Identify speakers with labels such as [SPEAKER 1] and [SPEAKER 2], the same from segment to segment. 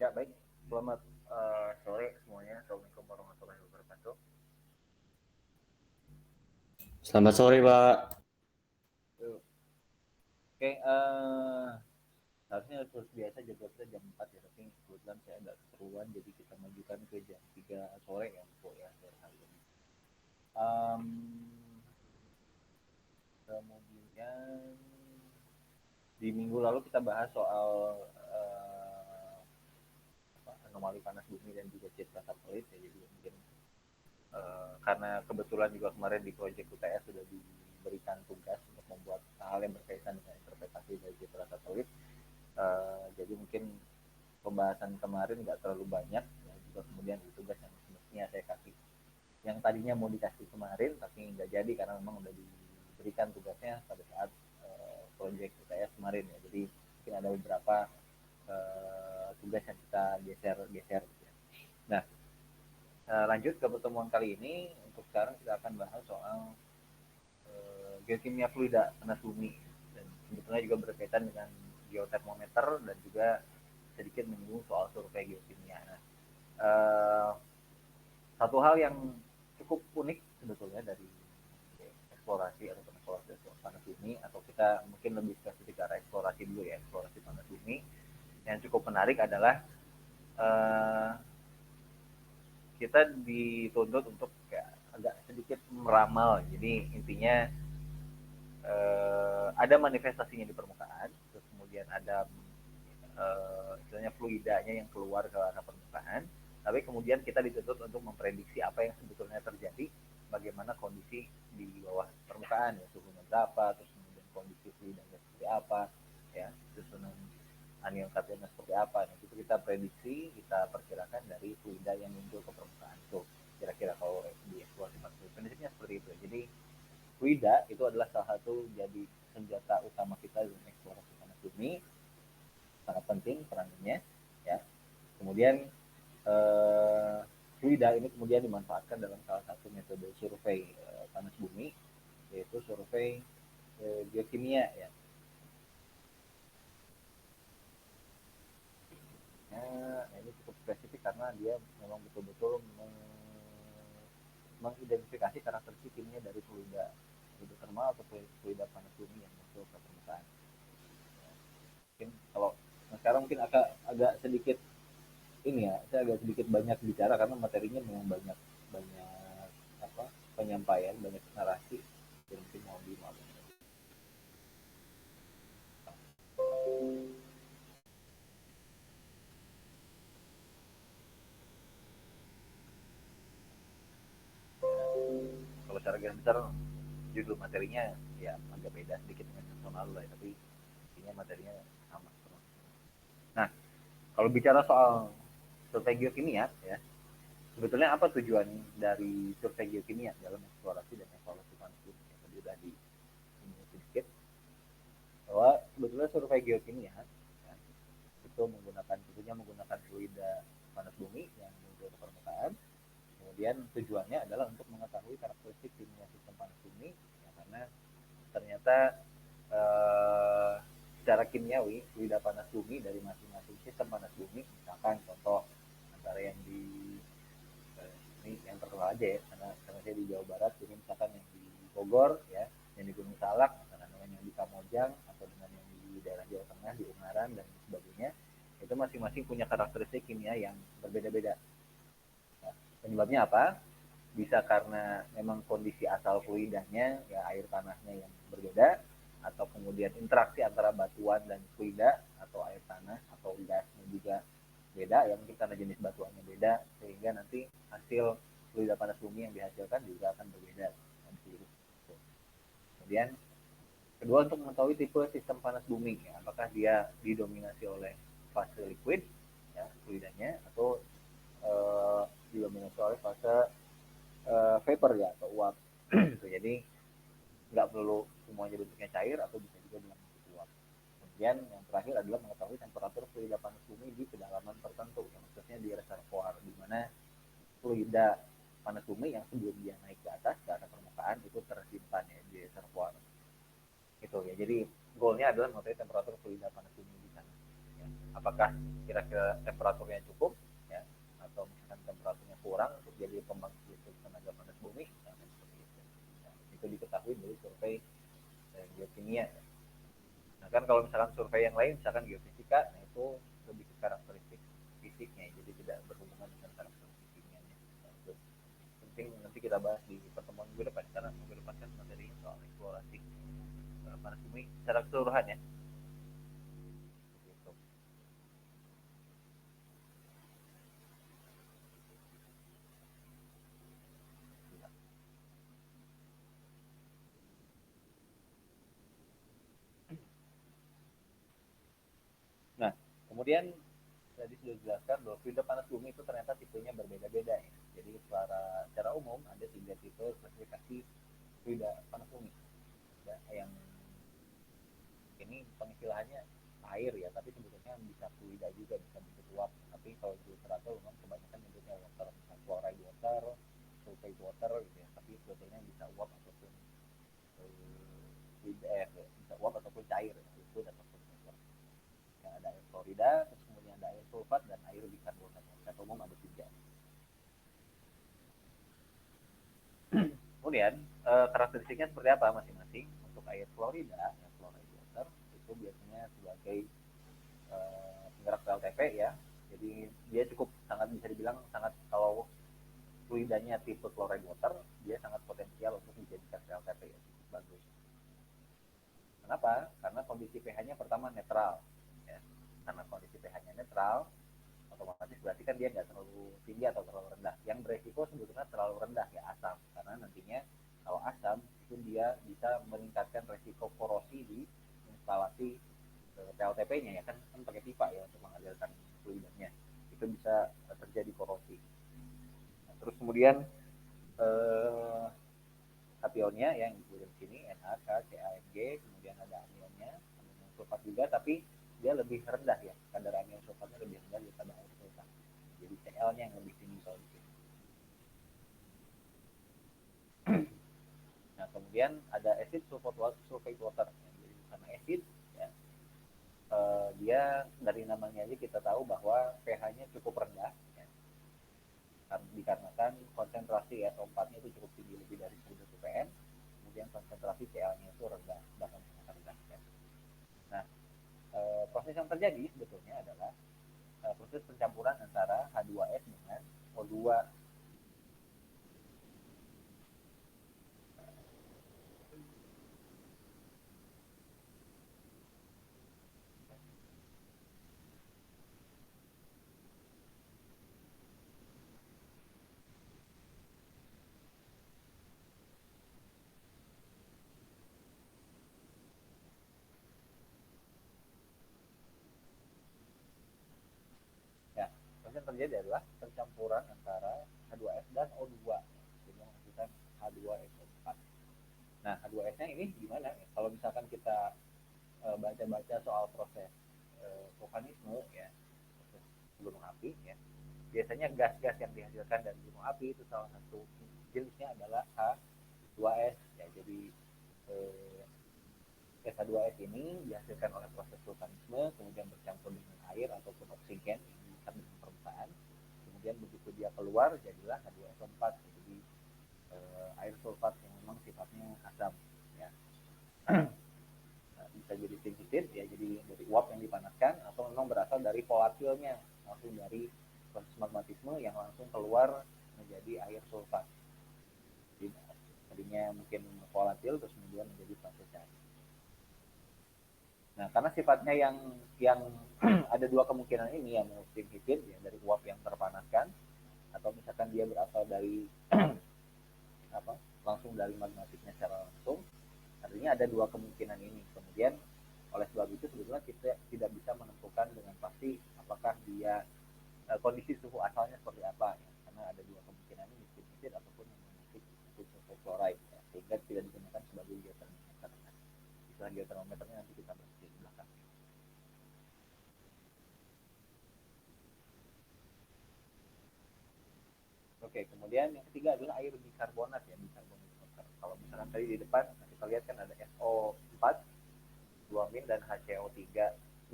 [SPEAKER 1] Ya, baik. Selamat sore semuanya. Assalamualaikum warahmatullahi wabarakatuh.
[SPEAKER 2] Selamat sore, Pak.
[SPEAKER 1] Oke, harusnya seperti biasa jadwal kita jam 4 ya, tapi kebetulan saya agak keperluan, jadi kita majukan ke jam 3 sore ya, Bu, ya, dari hari ini. Um, Kemudian di minggu lalu kita bahas soal anomali panas bumi dan juga citra satelit ya, jadi mungkin karena kebetulan juga kemarin di proyek UTS sudah diberikan tugas untuk membuat hal yang berkaitan dengan interpretasi dari citra satelit. Jadi mungkin pembahasan kemarin nggak terlalu banyak ya, juga kemudian di tugas yang semestinya saya kasih yang tadinya mau dikasih kemarin tapi nggak jadi karena memang udah diberikan tugasnya pada saat proyek UTS kemarin ya, jadi mungkin ada beberapa tugas yang kita geser gitu ya. Nah, lanjut ke pertemuan kali ini. Untuk sekarang kita akan bahas soal geokimia fluida panas bumi, dan sebetulnya juga berkaitan dengan geotermometer dan juga sedikit menyinggung soal survei geokimia. Nah, satu hal yang cukup unik sebetulnya dari eksplorasi atau eksplorasi panas bumi, atau kita mungkin lebih spesifik ke arah eksplorasi dulu ya, eksplorasi panas bumi, yang cukup menarik adalah eh, kita dituntut untuk kayak agak sedikit meramal. Jadi intinya ada manifestasinya di permukaan, terus kemudian ada istilahnya fluidanya yang keluar ke arah permukaan, tapi kemudian kita dituntut untuk memprediksi apa yang sebetulnya terjadi, bagaimana kondisi di bawah permukaan ya, suhunya berapa, terus kemudian kondisi fluidanya seperti apa, ya, susunan anion kationnya seperti apa. Nah, itu kita prediksi, kita perkirakan dari fluida yang muncul ke permukaan itu. Kira-kira kalau di eksplorasi maksud prinsipnya seperti itu. Jadi fluida itu adalah salah satu jadi senjata utama kita dalam eksplorasi panas bumi, sangat penting perannya ya. Kemudian fluida ini kemudian dimanfaatkan dalam salah satu metode survei panas bumi, yaitu survei geokimia ya. Nah, ini cukup spesifik karena dia memang betul-betul mengidentifikasi karakteristik kimia dari fluida hidrotermal atau fluida panas bumi yang muncul ke permukaan. Mungkin kalau sekarang mungkin agak sedikit ini ya, saya agak sedikit banyak bicara karena materinya memang banyak banyak apa penyampaian, banyak narasi, jadi mungkin mau dimaklumi. Kalau secara garis besar judul materinya ya agak beda sedikit dengan tahun lalu lah ya, tapi intinya materinya sama. Nah, kalau bicara soal survei geokimia ya, sebetulnya apa tujuan dari survei geokimia dalam eksplorasi dan evaluasi panas bumi? Yang tadi sudah disinggung sedikit bahwa sebetulnya survei geokimia ya, itu menggunakan fluida panas bumi yang muncul ke permukaan. Kemudian tujuannya adalah untuk mengetahui karakteristik kimia sistem panas bumi ya, karena ternyata eh, secara kimiawi fluida panas bumi dari masing-masing sistem panas bumi, misalkan contoh antara yang di ini yang terkenal aja ya, karena saya di Jawa Barat, jadi misalkan yang di Bogor ya, yang di Gunung Salak, misalkan dengan yang di Kamojang, atau dengan yang di daerah Jawa Tengah di Ungaran dan sebagainya, itu masing-masing punya karakteristik kimia yang berbeda-beda. Nah, penyebabnya apa? Bisa karena memang kondisi asal fluidanya ya, air tanahnya yang berbeda, atau kemudian interaksi antara batuan dan fluida atau air tanah atau gasnya juga beda ya, mungkin karena jenis batuannya beda, sehingga nanti hasil fluida panas bumi yang dihasilkan juga akan berbeda. Kemudian kedua, untuk mengetahui tipe sistem panas bumi ya, apakah dia didominasi oleh fase liquid ya fluidanya, atau didominasi oleh fase vapor ya atau uap. Gitu. Jadi nggak perlu semuanya bentuknya cair, atau bisa juga dalam bentuk uap. Kemudian yang terakhir adalah mengetahui temperatur fluida panas bumi di kedalaman tertentu, yang maksudnya di reservoir, di mana fluida panas bumi yang sebelum dia naik ke atas ke arah permukaan itu tersimpan ya di reservoir. Itu ya. Jadi goalnya adalah mengetahui temperatur fluida panas bumi di sana. Ya. Apakah kira-kira temperaturnya cukup ya, atau misalkan temperaturnya kurang untuk jadi pembangkit tenaga panas bumi, nah, seperti itu. Nah, itu diketahui dari survei geokimia. Nah kan kalau misalkan survei yang lain, misalkan geofisika, nah itu lebih ke karakteristik fisiknya, jadi tidak berhubungan dengan karakteristik kimianya. Nah, itu penting nanti kita bahas di pertemuan minggu depan, karena minggu depan kan materinya soal eksplorasi panas bumi secara keseluruhan ya. Gitu. Nah, kemudian tadi sudah dijelaskan bahwa fluida panas bumi itu ternyata tipenya berbeda-beda ya. Jadi secara umum ada 3 tipe klasifikasi fluida panas bumi. Ya, yang ini pengistilahannya air ya, tapi sebetulnya bisa fluida juga, bisa bentuk uap. Tapi kalau di literatur memang kebanyakan nyebutnya water, misalnya chloride water, sulfate water gitu ya. Tapi sebetulnya bisa uap ataupun bisa uap ataupun cair, liquid ataupun water. Yang ada air klorida, terus kemudian ada air sulfat dan air bikarbonat. Secara umum ada 3. Kemudian karakteristiknya seperti apa masing-masing? Untuk air klorida, yang chloride water itu biasanya sebagai penggerak PLTP ya. Jadi dia cukup sangat bisa dibilang sangat, kalau fluidanya tipe chloride water, dia sangat potensial untuk dijadikan PLTP ya. Bagus. Kenapa? Karena kondisi pH-nya pertama netral. Ya. Karena kondisi pH-nya netral, otomatis berarti kan dia nggak terlalu tinggi atau terlalu rendah. Yang beresiko sebetulnya terlalu rendah ya asam, karena nantinya kalau asam itu dia bisa meningkatkan resiko korosi di instalasi PLTP-nya ya, kan pakai pipa ya untuk mengalirkan fluidnya, itu bisa terjadi korosi. Nah, terus kemudian kationnya yang disebut di sini NaK, CaMg, kemudian ada anionnya, anion sulfat juga, tapi dia lebih rendah ya, kadar anion sulfatnya lebih rendah daripada air sulfat. Jadi Cl-nya yang lebih tinggi kalau di sini. Nah, kemudian ada acid sulfate water. Jadi karena acid ya, dia dari namanya aja kita tahu bahwa pH-nya cukup rendah ya, dikarenakan konsentrasi SO4-nya itu cukup tinggi, lebih dari 1000 ppm, kemudian konsentrasi Cl-nya itu rendah, bahkan sangat rendah ya. Nah, proses yang terjadi sebetulnya adalah proses pencampuran antara H2S dengan O2. Ya, proses yang terjadi adalah pencampuran antara H2S dan O2, jadi menghasilkan H2SO4. Nah, H2S-nya ini gimana? Kalau misalkan kita baca-baca soal proses vulkanisme ya, proses gunung api ya, biasanya gas-gas yang dihasilkan dari gunung api itu salah satu jenisnya adalah H2S ya. Jadi H2S ini dihasilkan oleh proses vulkanisme, kemudian bercampur dengan air ataupun oksigen yang dekat dengan permukaan, kemudian begitu dia keluar jadilah H2SO4. Jadi air sulfat yang memang sifatnya asam ya. Nah, bisa jadi synthesis ya, jadi dari uap yang dipanaskan, atau memang berasal dari volatilnya, langsung dari proses magmatisme yang langsung keluar menjadi air sulfat. Jadi tadinya mungkin volatil terus kemudian menjadi fase cair. Nah, karena sifatnya yang ada 2 kemungkinan ini yang synthesis ya, dari uap yang terpanaskan, atau misalkan dia berasal dari apa, langsung dari magmatiknya secara langsung. Artinya ada 2 kemungkinan ini. Kemudian oleh sebab itu sebetulnya kita tidak bisa menentukan dengan pasti apakah dia kondisi suhu asalnya seperti apa ya. Karena ada 2 kemungkinan ini, synthesis ataupun yang magmatik sulfur chloride ya, sehingga tidak digunakan sebagai geotermometer. Nah, istilah geotermometernya nanti kita bahas di belakang. Oke, kemudian yang ketiga adalah air bikarbonat ya, bikarbonat water. Kalau misalkan tadi di depan kita lihat kan ada SO4, 2 min dan HCO3.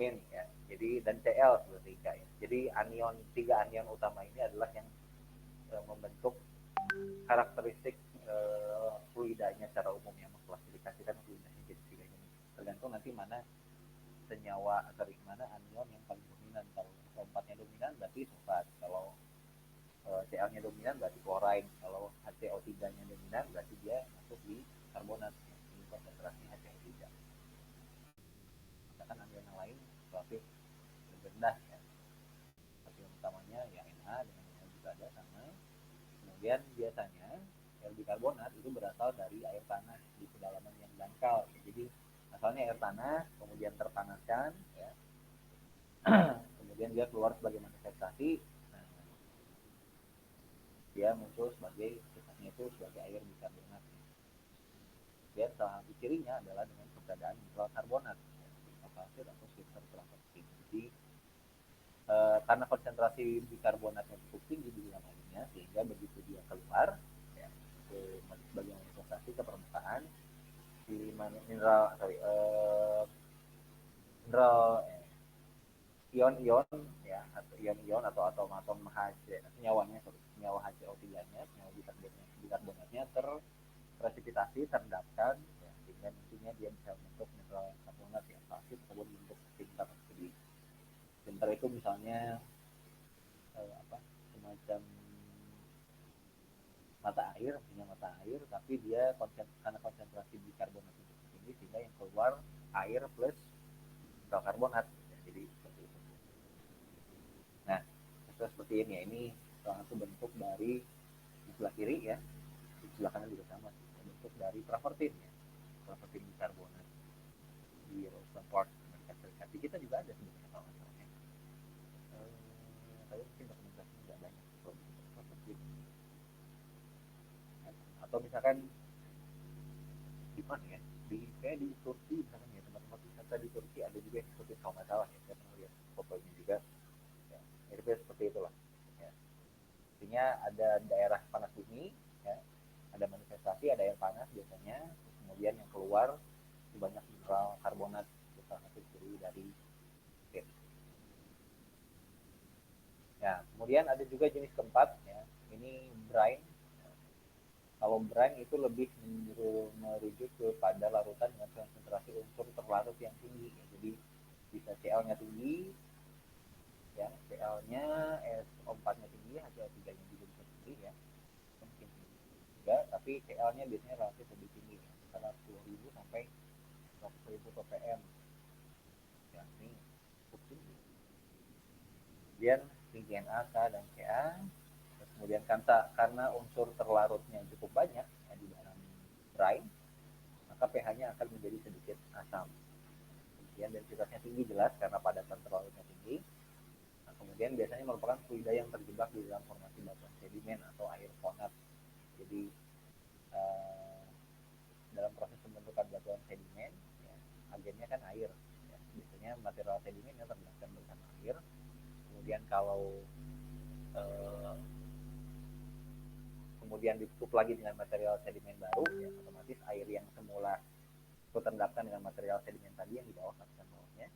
[SPEAKER 1] min ya. Jadi dan Cl seperti ya. Jadi tiga anion utama ini adalah yang membentuk karakteristik fluidanya secara umum ya, mengklasifikasikan fluidanya jadi tiga jenis. Tergantung nanti mana senyawa atau mana anion yang paling dominan. Kalau keempatnya dominan berarti sulfat. Kalau Cl-nya dominan berarti chloride. Kalau HCO3-nya dominan berarti dia masuk di karbonat. Ini konsentrasi HCO3. Misalkan anion yang lain relatif lebih rendah ya. Anion utamanya yang Na dengan yang juga ada sama. Kemudian biasanya bikarbonat itu berasal dari air tanah di kedalaman yang dangkal. Jadi asalnya air tanah, kemudian terpanaskan, ya. Kemudian dia keluar sebagai manifestasi. Nah, dia muncul sebagai sifatnya itu sebagai air bikarbonat. Dan salah satu cirinya adalah dengan keberadaan mineral karbonat, kalsit atau sulfur terapaksin. Jadi karena konsentrasi bikarbonatnya cukup tinggi di dalam airnya, sehingga begitu dia keluar ya, sebagai manifestasi ke permukaan, si mineral mineral ion-ion ya, atau ion-ion atau atom-atom senyawa HCO3-nya, senyawa bikarbonatnya terpresipitasi, terdapkan ya, sehingga nantinya dia bisa membentuk mineral karbonat ya, kalsit ataupun bentuk pintar jadi pintar itu misalnya semacam mata air, punya mata air, tapi dia karena konsentrasi bikarbonat itu tinggi sehingga yang keluar air plus mineral karbonat ya, jadi seperti itu. Nah, seperti ini ya, ini salah satu bentuk dari di sebelah kiri ya, di sebelah kanan juga sama sih, bentuk dari travertin ya, travertin bikarbonat di Roseland Park Amerika Serikat. Di kita juga ada sebenarnya kalau nggak salah ya. Tapi mungkin dokumentasinya nggak banyak kalau di travertin. Atau misalkan di mana ya, kayak di Turki misalkan ya, tempat-tempat wisata di Turki ada juga yang seperti kalau nggak salah ya, saya pernah lihat fotonya juga ya, mirip seperti itulah ya. Artinya ada daerah panas bumi ya, ada manifestasi, ada air panas biasanya, kemudian yang keluar banyak mineral karbonat, salah satu ciri dari air. Ya, kemudian ada juga jenis keempat ya, ini brine. Kalau brine itu lebih merujuk kepada larutan dengan konsentrasi unsur terlarut yang tinggi ya. Jadi bisa Cl-nya tinggi ya, Cl-nya SO4-nya tinggi, HCl3-nya juga bisa tinggi ya, mungkin tinggi juga, tapi Cl-nya biasanya relatif lebih tinggi ya, misalnya 10.000 sampai 100.000 ppm ya, ini cukup tinggi. Kemudian tinggi Na, K, dan Ca. Kemudian karena unsur terlarutnya cukup banyak ya, di dalam brine, maka pH-nya akan menjadi sedikit asam. Kemudian densitasnya tinggi jelas karena padatan terlarutnya tinggi. Nah, kemudian biasanya merupakan fluida yang terjebak di dalam formasi batuan sedimen atau air fonat. Jadi dalam proses pembentukan batuan sedimen, ya, agennya kan air. Ya. Biasanya material sedimen yang terdapatkan bersama air. Kemudian kalau kemudian ditutup lagi dengan material sedimen baru, ya, otomatis air yang semula itu terendapkan dengan material sedimen tadi yang di bawah lapisan bawahnya,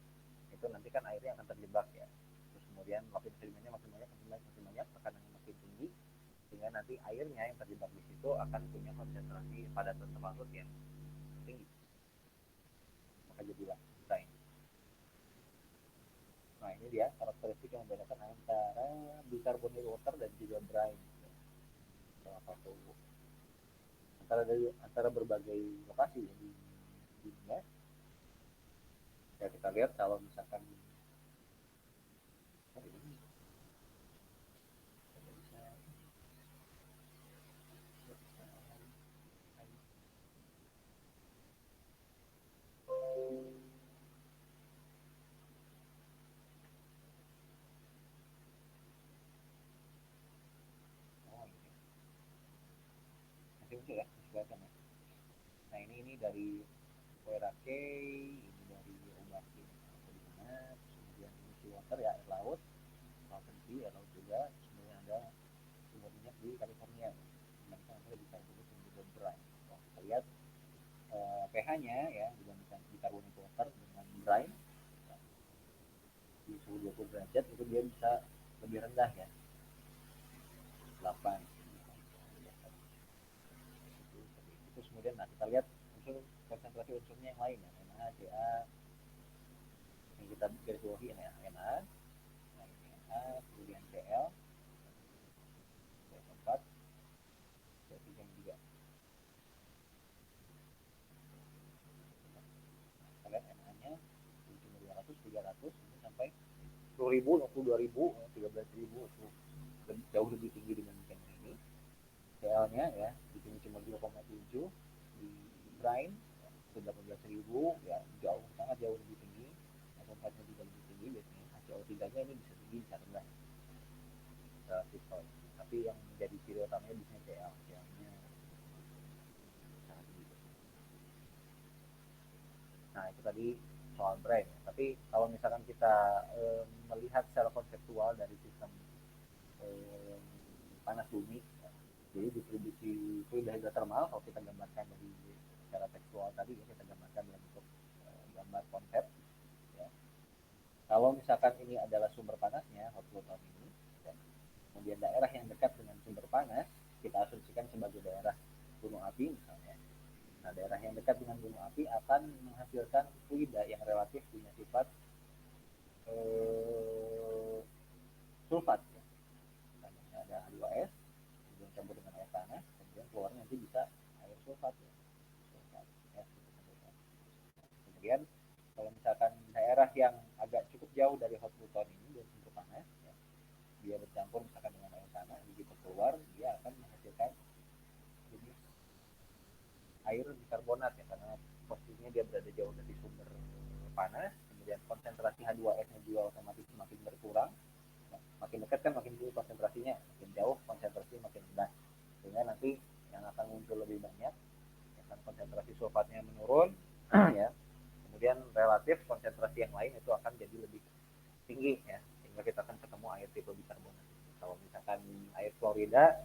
[SPEAKER 1] itu nanti kan airnya akan terjebak ya. Terus kemudian lapisan sedimennya makin banyak, tekanannya makin tinggi, sehingga nanti airnya yang terjebak di situ akan punya konsentrasi padatan terlarut yang tinggi. Maka jadilah brine. Nah, ini dia karakteristik yang membedakan antara bicarbonate water dan juga brine. Salah satu antara berbagai lokasi di dunia. Ya, kita lihat kalau misalkan ini masih muncul ya, masih kelihatan ya. Nah, ini dari Werake, ini dari Obaki atau di mana, kemudian ini Seawater ya, air laut, Mountain Sea, air laut juga, kemudian ada sumber minyak di California. Mereka ada di karbonat dan juga brine. Kalau kita lihat pH-nya ya, dibandingkan bicarbonate water dengan brine, ya, 10-20 derajat itu dia bisa lebih rendah ya, 8. Terus kemudian nah kita lihat unsur konsentrasi unsurnya yang lain ya, Na, Ca, yang kita garis bawahi ya, Na, kemudian Cl, C4, C3 juga. Kita lihat Na-nya cuma 200, 300 sampai 10.000, 22.000, 13.000 itu jauh lebih tinggi dibandingkan ini. Cl-nya ya di sini cuma 2,7, di brine itu 18.000 ya, jauh, sangat jauh lebih tinggi. H4-nya juga lebih tinggi biasanya. HCO3-nya ini bisa tinggi, bisa rendah relatif soal. Tapi yang menjadi ciri utamanya biasanya Cl. Cl-nya sangat tinggi. Nah itu tadi soal brine. Tapi kalau misalkan kita melihat secara konseptual dari sistem panas bumi, jadi distribusi fluida hidrotermal kalau kita gambarkan dari secara tekstual tadi ya, kita gambarkan dalam bentuk gambar konsep ya. Kalau misalkan ini adalah sumber panasnya hot pluton ini ya, kemudian daerah yang dekat dengan sumber panas kita asumsikan sebagai daerah gunung api misalnya. Nah daerah yang dekat dengan gunung api akan menghasilkan fluida yang relatif punya sifat sulfat ya. Misalnya ada H2S kemudian campur dengan air tanah, kemudian keluarnya nanti bisa air sulfat ya, sulfat S gitu. Kemudian kalau misalkan daerah yang agak cukup jauh dari hot pluton ini dari sumber panas ya, dia bercampur misalkan dengan air tanah, begitu keluar dia akan menghasilkan jenis air bikarbonat ya, karena posisinya dia berada jauh dari sumber panas, kemudian konsentrasi H2S-nya juga otomatis semakin berkurang. Nah, makin dekat kan makin tinggi konsentrasinya, makin jauh konsentrasi makin rendah, sehingga nanti yang akan muncul lebih banyak akan konsentrasi sulfatnya menurun ya, kemudian relatif konsentrasi yang lain itu akan jadi lebih tinggi ya, sehingga kita akan ketemu air tipe bikarbonat. Kalau misalkan air Florida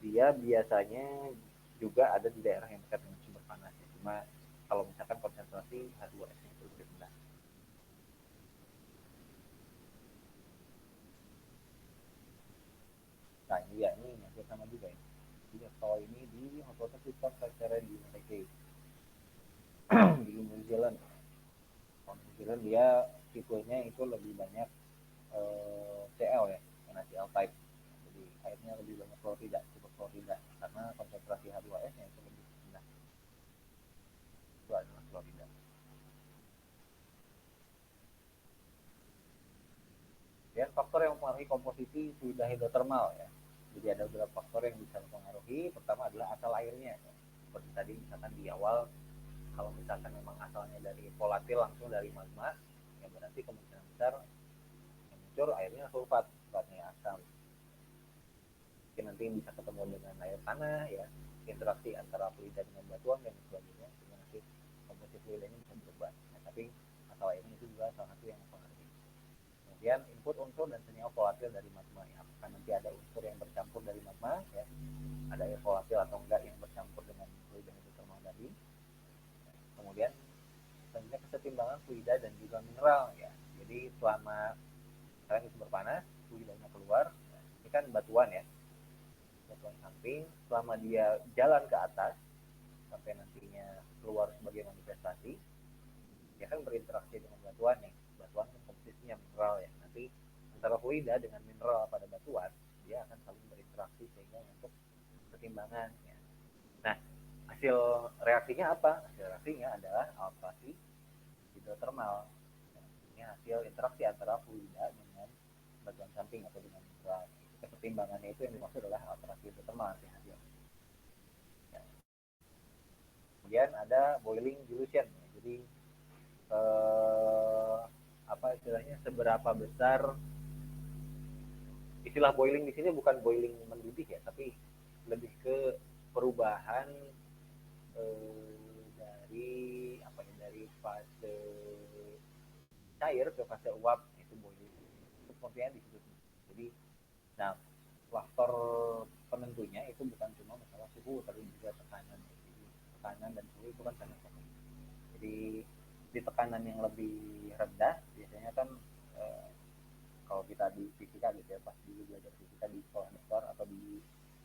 [SPEAKER 1] dia biasanya juga ada di daerah yang dekat dengan sumber panas ya. Cuma kalau misalkan konsentrasi H2S-nya itu lebih rendah. Nah ini ya, ini hampir sama juga ya. Jadi kalau ini di Hotel Sistem Secara di Mereka di New Zealand. Kalau New Zealand dia tipenya itu lebih banyak CL ya, NaCl type. Jadi airnya lebih banyak klorida, tipe klorida, karena konsentrasi H2S-nya itu lebih rendah. Itu adalah klorida. Dan faktor yang mempengaruhi komposisi fluida hidrotermal ya. Jadi ada beberapa faktor yang bisa mempengaruhi. Pertama adalah asal airnya. Ya. Seperti tadi misalkan di awal, kalau misalkan memang asalnya dari volatil langsung dari magma, ya berarti kemungkinan besar yang muncul airnya sulfat, sulfatnya asam. Mungkin nanti bisa ketemu dengan air tanah ya, interaksi antara fluida dengan batuan dan sebagainya, sehingga nanti komposisi fluida ini bisa berubah. Nah, tapi asal airnya itu juga salah satu yang mempengaruhi. Kemudian input unsur dan senyawa volatil dari magma ya. Apakah nanti ada unsur yang bercampur dari magma ya, ada air volatil atau enggak yang bercampur dengan fluida hidrotermal tadi. Kemudian selanjutnya kesetimbangan fluida dan juga mineral ya. Jadi selama kalian sumber panas, fluidanya keluar, ya, ini kan batuan ya, batuan samping, selama dia jalan ke atas sampai nantinya keluar sebagai manifestasi, dia kan berinteraksi dengan batuan nih. Batuan kan komposisinya mineral ya. Nanti antara fluida dengan mineral pada batuan, dia akan saling berinteraksi sehingga untuk kesetimbangan ya. Nah, hasil reaksinya apa? Hasil reaksinya adalah alterasi hidrotermal. Nah, ini hasil interaksi antara fluida dengan batuan samping atau dengan mineral. Kesetimbangannya itu yang dimaksud adalah alterasi hidrotermal ya. Kemudian ada boiling dilution. Jadi apa istilahnya, seberapa besar, istilah boiling di sini bukan boiling mendidih ya, tapi lebih ke perubahan dari apa ya, dari fase cair ke fase uap, itu boiling. Itu pengertiannya di situ. Jadi, nah faktor penentunya itu bukan cuma masalah suhu, tapi juga tekanan. Jadi, tekanan dan suhu itu kan sangat penting. Jadi di tekanan yang lebih rendah biasanya kan di fisika gitu ya, pas dulu belajar fisika di sekolah dasar atau di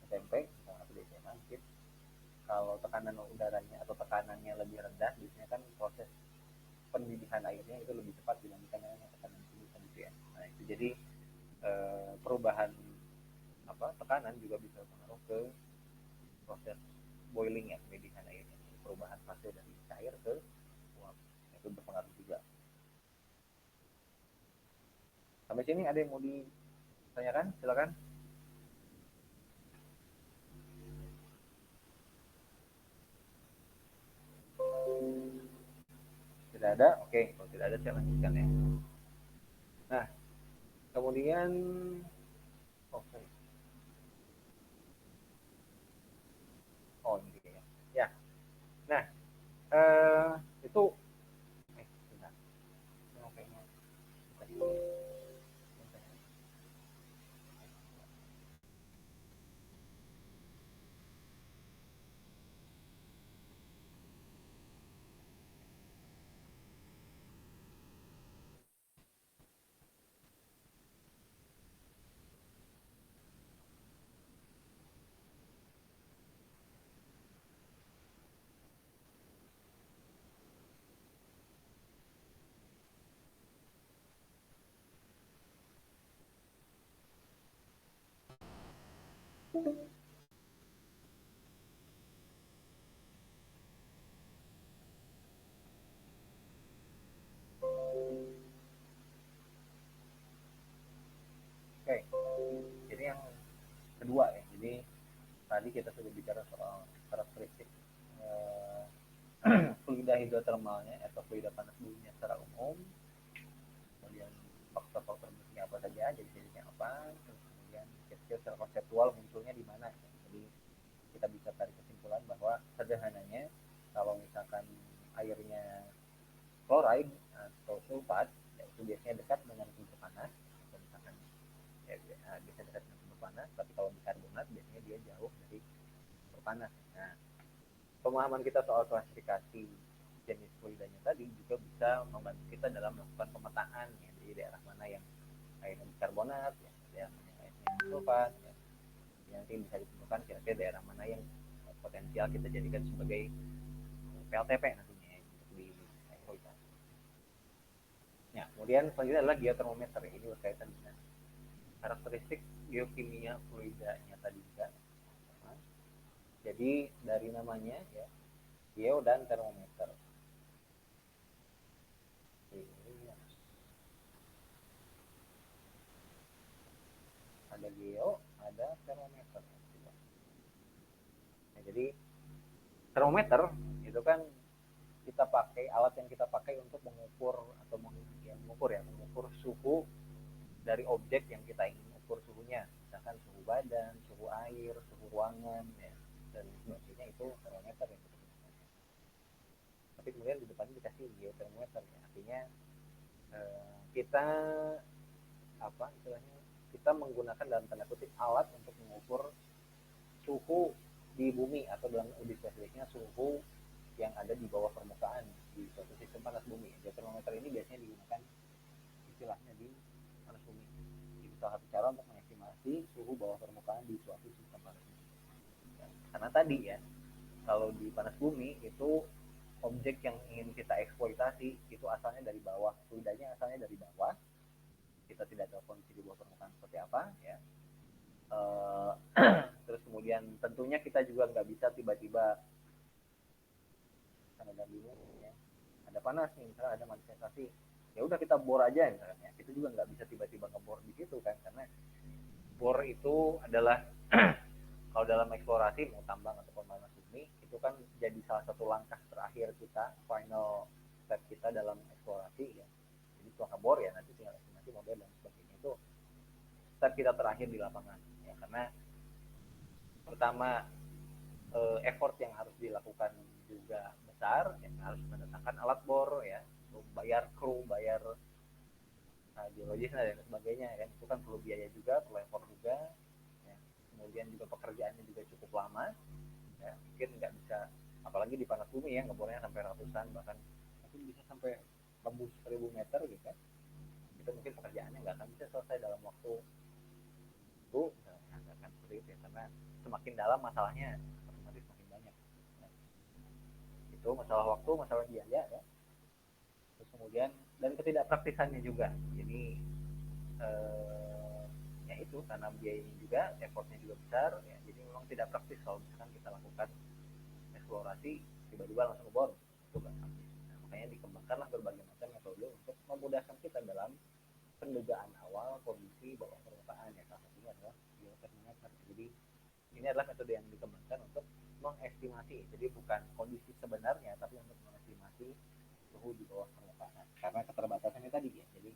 [SPEAKER 1] SMP atau di SMA mungkin, kalau tekanan udaranya atau tekanannya lebih rendah biasanya kan proses pendidih airnya itu lebih cepat dibandingkan dengan tekanan tinggi gitu ya. Nah itu jadi perubahan tekanan juga bisa berpengaruh ke proses boiling ya, pendidikan airnya, perubahan fase dari cair ke uap itu berpengaruh juga. Sampai sini ada yang mau ditanyakan? Silakan. Tidak ada? Oke, kalau tidak ada saya lanjutkan ya. Nah, kemudian oke. Oh ini ya. Ya. Nah, itu bentar. Kayaknya oke. Jadi yang kedua ya. Jadi tadi kita sudah bicara soal karakteristik fluida hidrotermalnya atau fluida panas buminya secara umum, kemudian faktor-faktor bentuknya apa saja, jenis-jenisnya apa, terus kemudian kira-kira secara konseptual munculnya di mana. Jadi kita bisa tarik kesimpulan bahwa sederhananya kalau misalkan airnya chloride atau sulfat, ya itu biasanya dekat dengan sumber panas, atau misalkan ya, biasa dekat dengan sumber panas, tapi kalau bikarbonat biasanya dia jauh dari sumber panas. Nah, pemahaman kita soal klasifikasi jenis fluidanya tadi juga bisa membantu kita dalam melakukan pemetaan ya, di daerah mana yang airnya bikarbonat, ya, daerah mana yang airnya sulfat, ya. Nanti bisa ditemukan kira-kira daerah mana yang potensial kita jadikan sebagai PLTP nantinya ya, untuk di eksploitasi. Ya, kemudian selanjutnya adalah geotermometer. Ini berkaitan dengan karakteristik geokimia fluidanya tadi juga. Jadi dari namanya ya, geo dan termometer. Ada geo, ada termometer. Nah, jadi termometer itu kan kita pakai alat yang kita pakai untuk mengukur atau mengukur suhu dari objek yang kita ingin ukur suhunya, misalkan suhu badan, suhu air, suhu ruangan, ya, dan sebagainya, itu termometer yang kita gunakan. Tapi kemudian di depannya dikasih geotermometer, ya. Artinya kita istilahnya kita menggunakan dalam tanda kutip alat untuk mengukur suhu di bumi, atau dalam lebih spesifiknya suhu yang ada di bawah permukaan di suatu sistem panas bumi. Geotermometer ini biasanya digunakan istilahnya di panas bumi. Jadi salah satu cara untuk mengestimasi suhu bawah permukaan di suatu sistem panas bumi. Ya, karena tadi ya, kalau di panas bumi itu objek yang ingin kita eksploitasi itu asalnya dari bawah, fluidanya asalnya dari bawah. Kita tidak tahu kondisi di bawah permukaan seperti apa, ya. Terus kemudian tentunya kita juga nggak bisa tiba-tiba ada dulu ya, ada panas nih, misalnya ada manifestasi, ya udah kita bor aja misalnya, itu juga nggak bisa tiba-tiba ngebor di situ kan, karena bor itu adalah kalau dalam eksplorasi mau tambang ataupun panas bumi itu kan jadi salah satu langkah terakhir kita, final step kita dalam eksplorasi ya. Jadi setelah ngebor ya nanti tinggal estimasi model dan sebagainya, itu step kita terakhir di lapangan ya, karena pertama effort yang harus dilakukan juga besar, yang harus mendatangkan alat bor ya, bayar kru, bayar geologis dan sebagainya kan, itu kan perlu biaya juga, perlu effort juga ya. Kemudian juga pekerjaannya juga cukup lama ya, mungkin nggak bisa, apalagi di panas bumi ya, ngebornya sampai ratusan, bahkan mungkin bisa sampai tembus 1000 meter gitu kan, itu itu mungkin pekerjaannya nggak akan bisa selesai dalam waktu itu, nggak akan seperti itu ya, karena semakin dalam masalahnya otomatis semakin banyak. Nah, itu masalah waktu, masalah biaya ya. Terus kemudian dan ketidakpraktisannya juga. Jadi ya itu karena biayanya juga, effortnya juga besar ya, jadi memang tidak praktis kalau misalkan kita lakukan eksplorasi tiba-tiba langsung ngebor, itu kan. Nah, makanya dikembangkanlah berbagai macam metode untuk memudahkan kita dalam pendugaan awal kondisi bawah permukaan ya, salah satunya adalah geotermometer. Jadi ini adalah metode yang dikembangkan untuk mengestimasi, jadi bukan kondisi sebenarnya tapi untuk mengestimasi suhu di bawah permukaan karena keterbatasannya tadi ya. Jadi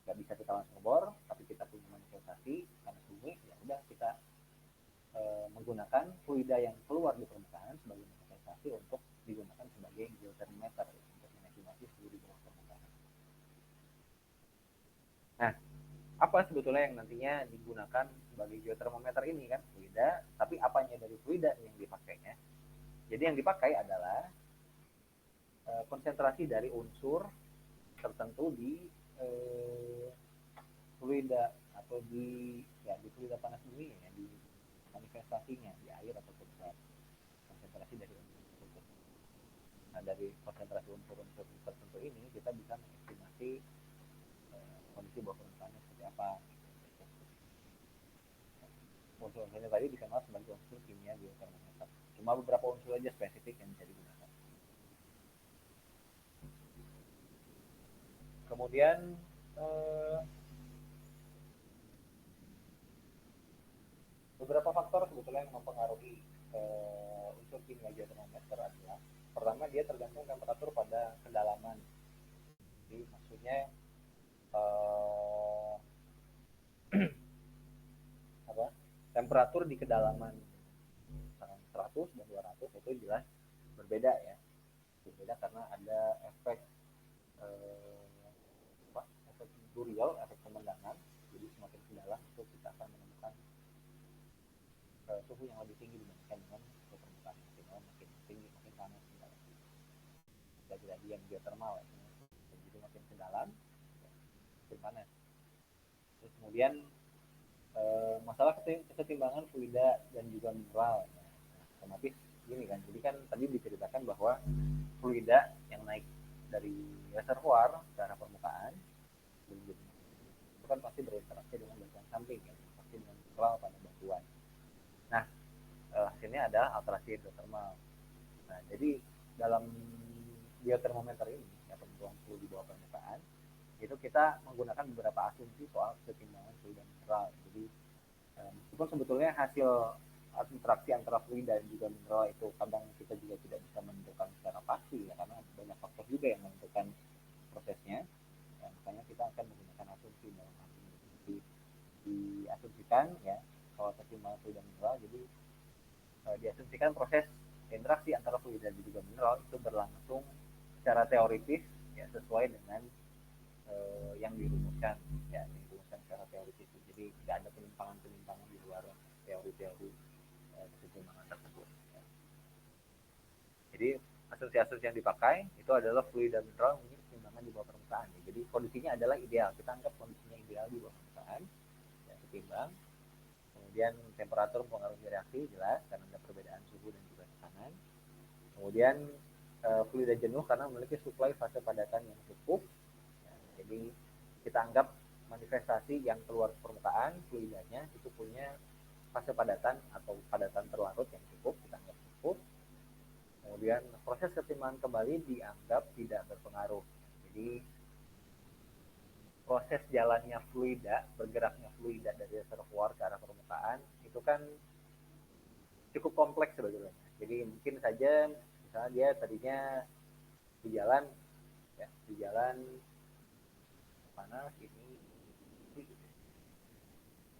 [SPEAKER 1] nggak bisa kita langsung bor, tapi kita punya manifestasi panas bumi, ya udah kita menggunakan fluida yang keluar di permukaan sebagai manifestasi untuk digunakan sebagai geotermometer untuk mengestimasi suhu di bawah permukaan. Nah, apa sebetulnya yang nantinya digunakan sebagai geotermometer ini kan? Fluida, tapi apanya dari fluida yang dipakainya? Jadi yang dipakai adalah konsentrasi dari unsur tertentu di fluida atau di fluida panas bumi ya, di manifestasinya di air ataupun zat, konsentrasi dari unsur tersebut. Nah, dari konsentrasi unsur-unsur tertentu ini kita bisa mengestimasi kondisi bawah permukaannya seperti apa. Unsur-unsurnya tadi dikenal sebagai unsur kimia geotermometer. Cuma beberapa unsur aja spesifik yang bisa digunakan. Kemudian beberapa faktor sebetulnya yang mempengaruhi unsur kimia geotermometer adalah, pertama dia tergantung temperatur pada kedalaman. Jadi maksudnya temperatur di kedalaman 100 dan 200 itu jelas berbeda ya. Berbeda karena ada efek efek Duriel, efek pemandangan. Jadi semakin ke dalam itu kita akan menemukan suhu yang lebih tinggi dibandingkan dengan suhu permukaan. Makin dalam makin tinggi, makin panas di dalam. Kejadian geotermal ya. Jadi makin ke dalam makin panas. Terus kemudian masalah kesetimbangan fluida dan juga mineral. Nah, otomatis gini kan, jadi kan tadi diceritakan bahwa fluida yang naik dari reservoir ke arah permukaan itu kan pasti berinteraksi dengan batuan samping ya, pasti dengan mineral pada batuan. Nah, hasilnya adalah alterasi hidrotermal. Nah, jadi dalam geotermometer ini ya, penentuan suhu di bawah permukaan itu kita menggunakan beberapa asumsi soal kesetimbangan fluida dan mineral. Jadi meskipun sebetulnya hasil interaksi antara fluida dan juga mineral itu kadang kita juga tidak bisa menentukan secara pasti ya, karena banyak faktor juga yang menentukan prosesnya ya, makanya kita akan menggunakan asumsi dalam hal ini. Jadi diasumsikan ya soal kesetimbangan fluida dan mineral, jadi diasumsikan proses interaksi antara fluida dan juga mineral itu berlangsung secara teoritis ya, sesuai dengan yang dirumuskan ya, dirumuskan secara teoritis. Jadi tidak ada penyimpangan di luar teori-teori keseimbangan tersebut ya. Jadi asumsi-asumsi yang dipakai itu adalah fluida dan mineral memiliki keseimbangan di bawah permukaan ya. Jadi kondisinya adalah ideal, kita anggap kondisinya ideal di bawah permukaan ya, setimbang. Kemudian temperatur mempengaruhi reaksi jelas karena ada perbedaan suhu dan juga tekanan. Kemudian fluida jenuh karena memiliki suplai fase padatan yang cukup. Jadi kita anggap manifestasi yang keluar permukaan fluidanya itu punya fase padatan atau padatan terlarut yang cukup, kita anggap cukup. Kemudian proses keseimbangan kembali dianggap tidak berpengaruh. Jadi proses jalannya fluida, bergeraknya fluida dari reservoir ke arah permukaan itu kan cukup kompleks sebetulnya. Jadi mungkin saja misalnya dia tadinya di jalan ya, di jalan panas ini,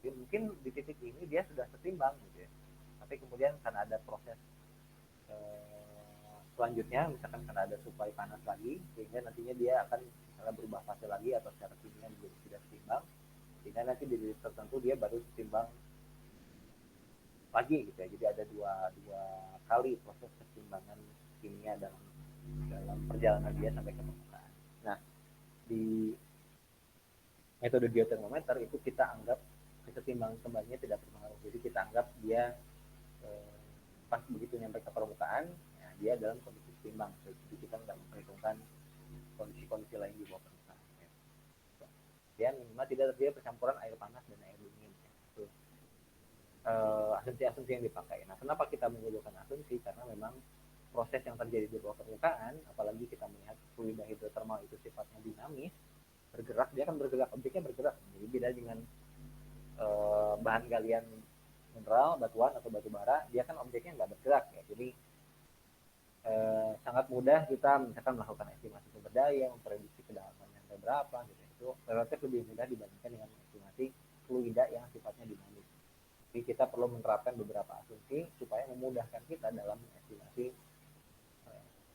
[SPEAKER 1] jadi mungkin di titik ini dia sudah setimbang gitu ya, tapi kemudian karena ada proses selanjutnya misalkan karena ada suplai panas lagi sehingga nantinya dia akan misalnya berubah fase lagi atau secara kimia menjadi tidak setimbang, sehingga nanti di titik tertentu dia baru setimbang lagi gitu ya. Jadi ada dua kali proses keseimbangan kimia dalam perjalanan dia sampai ke permukaan. Nah, di metode geotermometer itu kita anggap kesetimbangan kembalinya tidak berpengaruh. Jadi kita anggap dia pas begitu nyampe ke permukaan, ya, dia dalam kondisi seimbang. Jadi kita tidak memperhitungkan kondisi-kondisi lain di bawah permukaan. Ya. Dia minimal tidak terjadi percampuran air panas dan air dingin. Ya. Itu asumsi-asumsi yang dipakai. Nah, kenapa kita menggunakan asumsi? Karena memang proses yang terjadi di bawah permukaan, apalagi kita melihat fluida hidrotermal itu sifatnya dinamis, bergerak, dia akan bergerak, objeknya bergerak. Jadi beda dengan bahan galian mineral, batuan atau batu bara, dia kan objeknya nggak bergerak ya. Jadi sangat mudah kita misalkan melakukan estimasi sumber daya, memprediksi kedalamannya sampai berapa, gitu. Itu relatif lebih mudah dibandingkan dengan estimasi fluida yang sifatnya dinamis. Jadi kita perlu menerapkan beberapa asumsi supaya memudahkan kita dalam estimasi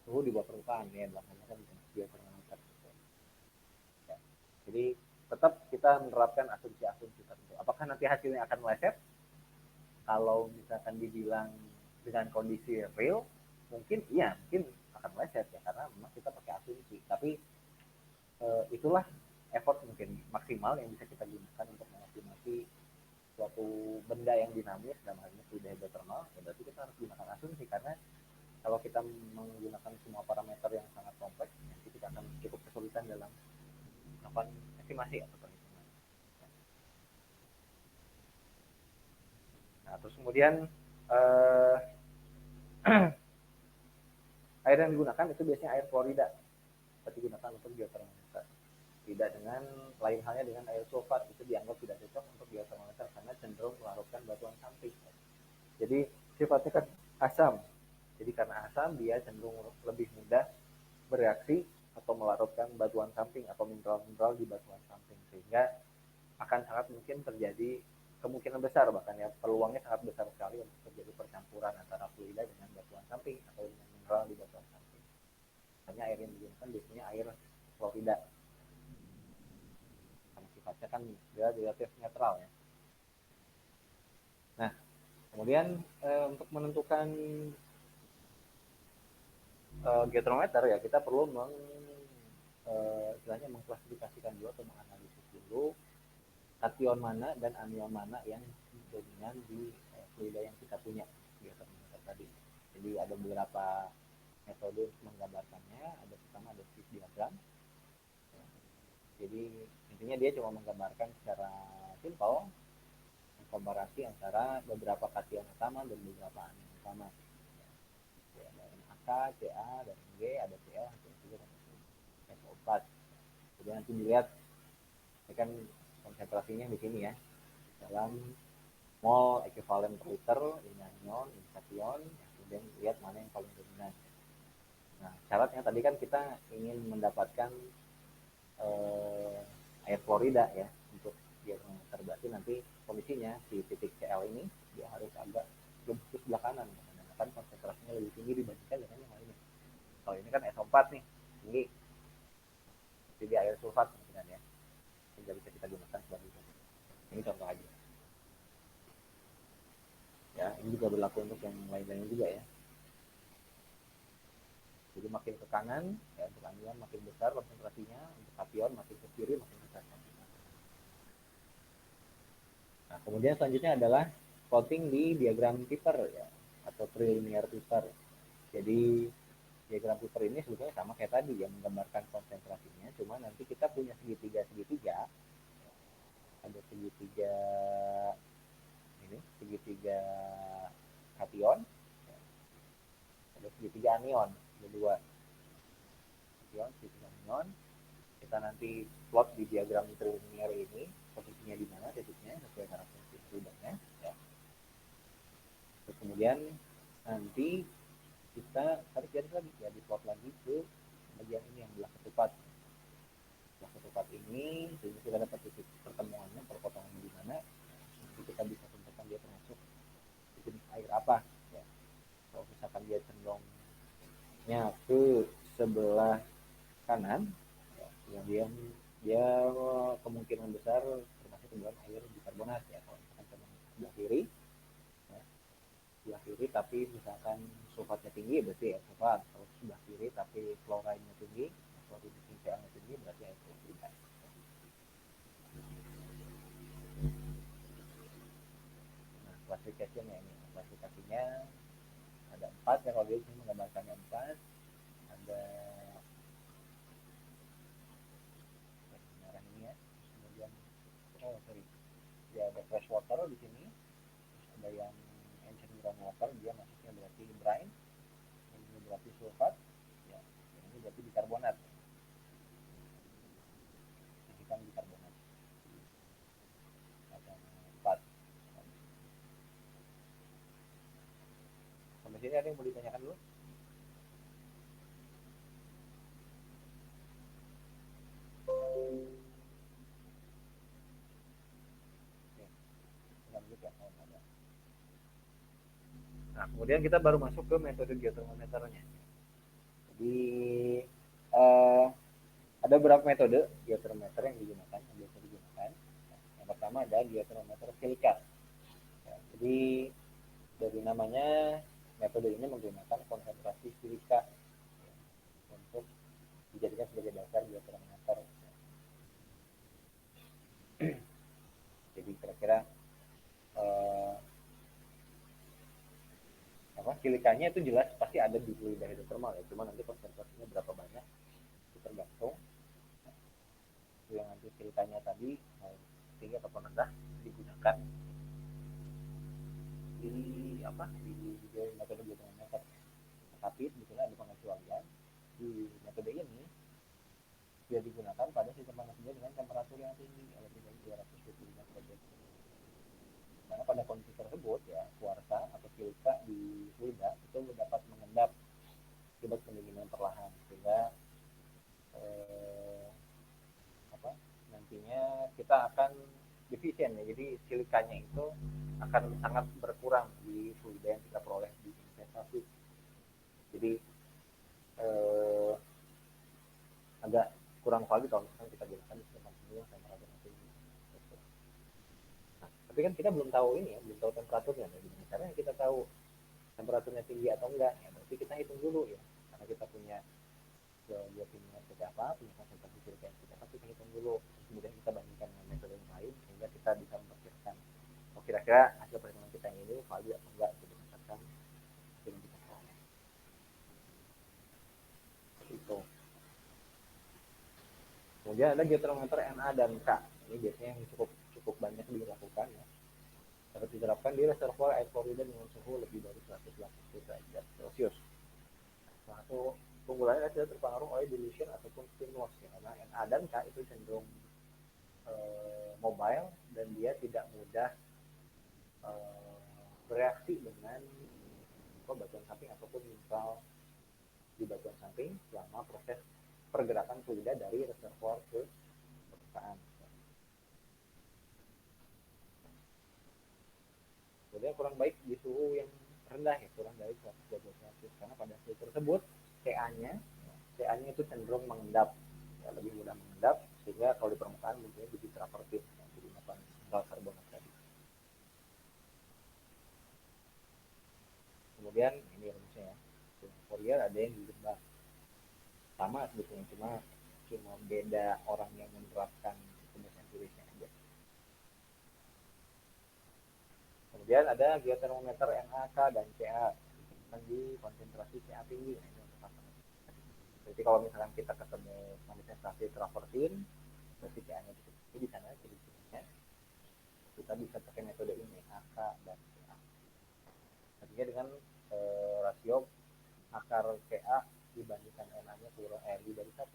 [SPEAKER 1] suhu di bawah permukaan ya, dalam hal kan geotermometer. Gitu. Ya. Jadi tetap kita menerapkan asumsi-asumsi tertentu. Apakah nanti hasilnya akan meleset? Kalau misalkan dibilang dengan kondisi real, mungkin iya, mungkin akan meleset ya, karena memang kita pakai asumsi. Tapi itulah effort mungkin maksimal yang bisa kita gunakan untuk mengestimasi suatu benda yang dinamis, dalam hal ini fluida hidrotermal, ya berarti kita harus gunakan asumsi, karena kalau kita menggunakan semua parameter yang sangat kompleks, nanti kita akan cukup kesulitan dalam melakukan estimasi atau perhitungan. Nah, terus kemudian air yang digunakan itu biasanya air klorida, seperti digunakan untuk geotermometer. Tidak dengan lain halnya dengan air sulfat, itu dianggap tidak cocok untuk geotermometer karena cenderung melarutkan batuan samping. Jadi sifatnya kan asam. Jadi karena asam dia cenderung lebih mudah bereaksi atau melarutkan batuan samping atau mineral-mineral di batuan samping, sehingga akan sangat mungkin terjadi kemungkinan besar, bahkan ya peluangnya sangat besar sekali untuk terjadi percampuran antara fluida dengan batuan samping atau dengan mineral di batuan samping. Hanya air yang digunakan biasanya air klorida, karena sifatnya kan dia relatif netral ya. Nah, kemudian untuk menentukan geotermometer ya kita perlu istilahnya mengklasifikasikan dulu atau menganalisis dulu kation mana dan anion mana yang dominan di fluida yang kita punya geotermometer tadi. Jadi ada beberapa metode untuk menggambarkannya. Ada pertama ada Swiss diagram. Jadi intinya dia cuma menggambarkan secara simpel komparasi antara beberapa kation utama dan beberapa anion utama. Ada NaK, Ca, dan Mg, ada Cl, H3, dan SO4. Jadi nanti dilihat, ini kan konsentrasinya di sini ya, dalam mol ekuivalen per liter, ini anion, ini kation, kemudian lihat mana yang paling dominan. Nah, syaratnya tadi kan kita ingin mendapatkan air klorida ya untuk geotermometer, berarti nanti kondisinya di titik Cl ini dia harus agak lebih ke sebelah kanan, karena kan konsentrasinya lebih tinggi dibandingkan dengan yang lainnya. Kalau ini kan SO4 nih tinggi, jadi air sulfat mungkin ya, tidak bisa kita gunakan sebagai contoh. Ini contoh aja ya, ini juga berlaku untuk yang lain-lain juga ya. Jadi makin ke kanan ya, untuk anion makin besar konsentrasinya, untuk kation makin ke kiri makin besar konsentrasinya. Nah, kemudian selanjutnya adalah plotting di diagram Piper ya, atau trilinear Piper. Jadi diagram Piper ini sebetulnya sama kayak tadi yang menggambarkan konsentrasinya, cuma nanti kita punya segitiga, ada segitiga ini, segitiga kation, ada segitiga anion, ada dua kation, segitiga anion. Kita nanti plot di diagram trilinear ini posisinya di mana titiknya sesuai karakteristik fluidanya ya. Terus kemudian nanti kita tarik garis lagi ya, di plot lagi ke bagian ini yang belah ketupat. Belah ketupat ini sehingga kita dapat titik pertemuannya, perpotongannya di mana, nanti kita bisa tentukan dia termasuk jenis air apa ya. Kalau misalkan dia cenderungnya ke sebelah kanan ya, kemudian dia kemungkinan besar termasuk ke dalam air bikarbonat ya. Kalau misalkan sebelah kiri ya, sebelah kiri tapi misalkan sulfatnya tinggi berarti air sulfat. Kalau sebelah kiri tapi fluoride-nya tinggi, fluoride tinggi berarti air klorida. classification-nya ini. Klasifikasinya ada 4 ya, kalau dia sini menggambarkannya 4. Ada merah ini ya. Kemudian dia ada fresh water di sini. Terus ada yang ancient groundwater, dia masuknya berarti brine. Ini berarti sulfat. Ya, ini berarti bikarbonat. Hitam bikarbonat. Ada 4. Sampai sini ada yang mau ditanyakan dulu? Nah, kemudian kita baru masuk ke metode geotermometernya. Jadi ada beberapa metode geotermometer yang digunakan, yang biasa digunakan. Yang pertama ada geotermometer silika. Ya, jadi dari namanya, metode ini menggunakan konsentrasi silika untuk dijadikan sebagai dasar geotermometer. Jadi kira-kira silikanya itu jelas pasti ada di fluida hidrotermal ya, cuma nanti konsentrasinya berapa banyak itu tergantung yang nanti silikanya tadi tinggi atau rendah digunakan di metode geotermometer. Tapi sebetulnya ada pengecualian. Di metode ini dia digunakan pada sistem panas bumi dengan temperatur yang tinggi, lebih dari 225 derajat. Karena pada kondisi tersebut ya, kuarsa atau silika di fluida itu dapat mengendap akibat pendinginan perlahan, sehingga nantinya kita akan defisien ya. Jadi silikanya itu akan sangat berkurang di fluida yang kita peroleh di investasi. Jadi agak kurang valid kalau misalkan kita gunakan sistem yang temperatur tinggi. Nah, tapi kan kita belum tahu ini ya, belum tahu temperaturnya. Nah, gimana caranya kita tahu temperaturnya tinggi atau enggak? Ya, berarti kita hitung dulu ya, karena kita punya geotermal seperti apa, punya konsentrasi silika yang kita hitung dulu. Kemudian kita bandingkan dengan metode yang lain sehingga kita bisa memperkirakan kira-kira hasil perhitungan kita ini valid atau enggak berdasarkan hasil yang kita peroleh. Itu. Kemudian ada geotermometer Na dan K. Ini biasanya yang cukup banyak dilakukan ya. Dapat diterapkan di reservoir air fluida dengan suhu lebih dari 180 derajat Celcius. Satu keunggulannya tidak terpengaruh oleh dilution ataupun steam loss ya, karena Na dan K itu cenderung mobile dan dia tidak mudah bereaksi dengan batuan samping ataupun mineral di batuan samping selama proses pergerakan fluida dari reservoir ke permukaan. Kemudian kurang baik di suhu yang rendah ya, kurang dari 100 derajat Celcius, karena pada suhu tersebut Ca-nya itu cenderung mengendap ya, lebih mudah mengendap, sehingga kalau di permukaan mungkin jadi travertin ya, jadi mineral karbonat tadi. Kemudian ini rumusnya ya, Fourier ada yang dijebak sama sebetulnya, cuma beda orang yang menerapkan rumus empirisnya aja. Kemudian ada geotermometer NaK dan Ca di konsentrasi Ca tinggi. Nah, ini untuk apa? Jadi kalau misalkan kita ketemu manifestasi travertin, berarti Ca-nya di sana ciri-cirinya, kita bisa pakai metode ini AK dan Ca. Artinya dengan rasio akar Ca dibandingkan Na-nya kurang lebih dari 1.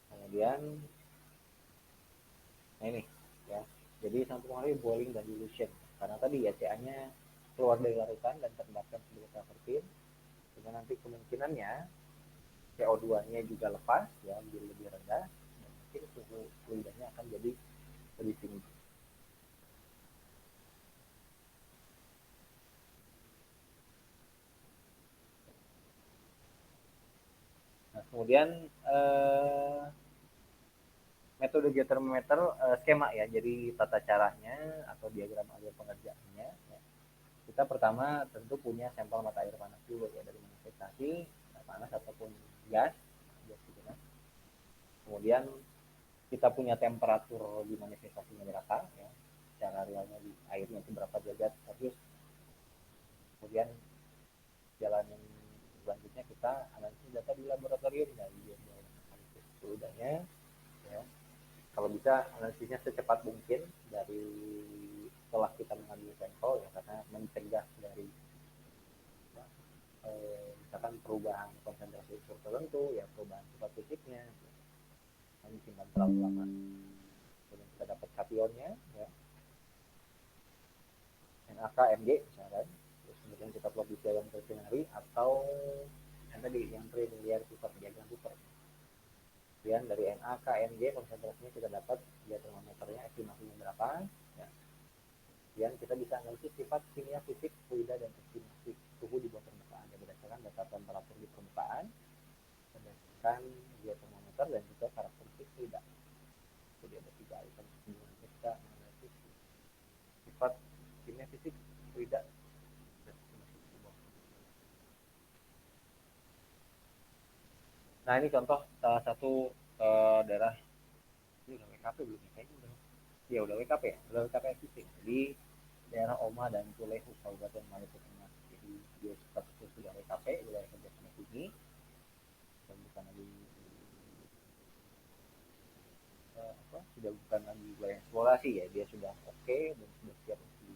[SPEAKER 1] Kemudian nah ini ya, jadi sampai mengalami boiling dan dilution, karena tadi ya Ca-nya keluar dari larutan dan terendapkan sebagai travertin, sehingga nanti kemungkinannya CO2-nya juga lepas ya, menjadi lebih rendah, dan mungkin suhu fluidanya akan jadi lebih tinggi. Nah, kemudian metode geotermometer skema ya, jadi tata caranya atau diagram alur pengerjaannya ya. Kita pertama tentu punya sampel mata air panas dulu ya, dari manifestasi panas ataupun gas gitu kan. Kemudian kita punya temperatur di manifestasinya berapa ya, secara realnya di airnya itu berapa derajat Celcius. Kemudian jalan yang selanjutnya kita analisis data di laboratorium dari analisis suhu udara ya. Kalau bisa analisisnya secepat mungkin dari setelah kita mengambil sampel ya, karena mencegah dari misalkan perubahan konsentrasi unsur tertentu ya, perubahan sifat fisiknya yang disimpan terlalu lama. Kemudian kita dapat kationnya ya, NaK, Mg misalkan, terus kemudian kita plot di diagram tersinari atau yang tadi yang trilinear sifat diagram super. Kemudian dari NaK, Mg konsentrasinya kita dapat dia termometernya estimasinya berapa ya. Kemudian kita bisa analisis sifat kimia fisik fluida dan estimasi suhu di bawah permukaan ya, berdasarkan data temperatur di permukaan, berdasarkan dia termometer dan juga karakteristik fluida. Jadi ada 3 item hubungan kita analisis sifat kimia fisik fluida dan estimasi suhu di bawah permukaan. Nah ini contoh salah satu daerah, ini udah WKP belum ya? Kayaknya udah WKP ya, udah WKP existing di daerah Oma dan Tulehu, Kabupaten Maluku Tengah. Jadi dia statusnya sudah WKP, wilayah kerjasama tinggi, dan bukan lagi sudah bukan lagi wilayah eksplorasi ya, dia sudah oke dan sudah siap untuk di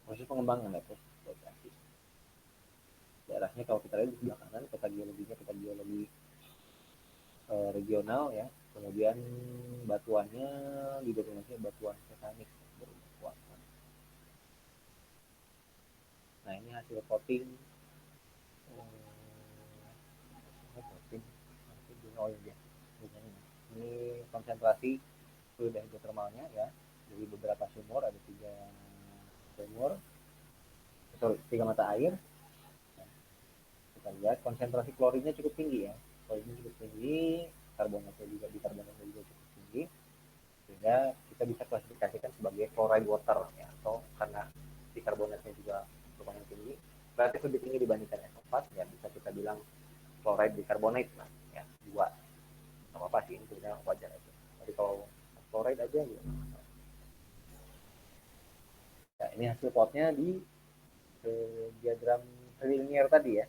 [SPEAKER 1] proses pengembangan ya, proses eksplorasi. Daerahnya kalau kita lihat di sebelah kanan, peta geologinya peta geologi regional ya. Kemudian batuannya didominasi batuan vulkanik bermuatan. Nah ini hasil coating oh iya, ini konsentrasi fluida hidrotermalnya ya, dari beberapa sumur, ada 3 sumur, 3 mata air. Nah, kita lihat konsentrasi klorinnya cukup tinggi ya, klorinnya cukup tinggi, karbonatnya juga cukup tinggi, sehingga kita bisa klasifikasikan sebagai chloride water ya, atau karena bikarbonatnya juga lumayan tinggi, relatif lebih tinggi dibandingkan S4 ya, bisa kita bilang chloride bikarbonat lah ya, 2 apa apa sih, ini sebenarnya wajar aja. Jadi kalau chloride aja gitu. Ya, ini hasil plotnya di diagram trilinear tadi ya.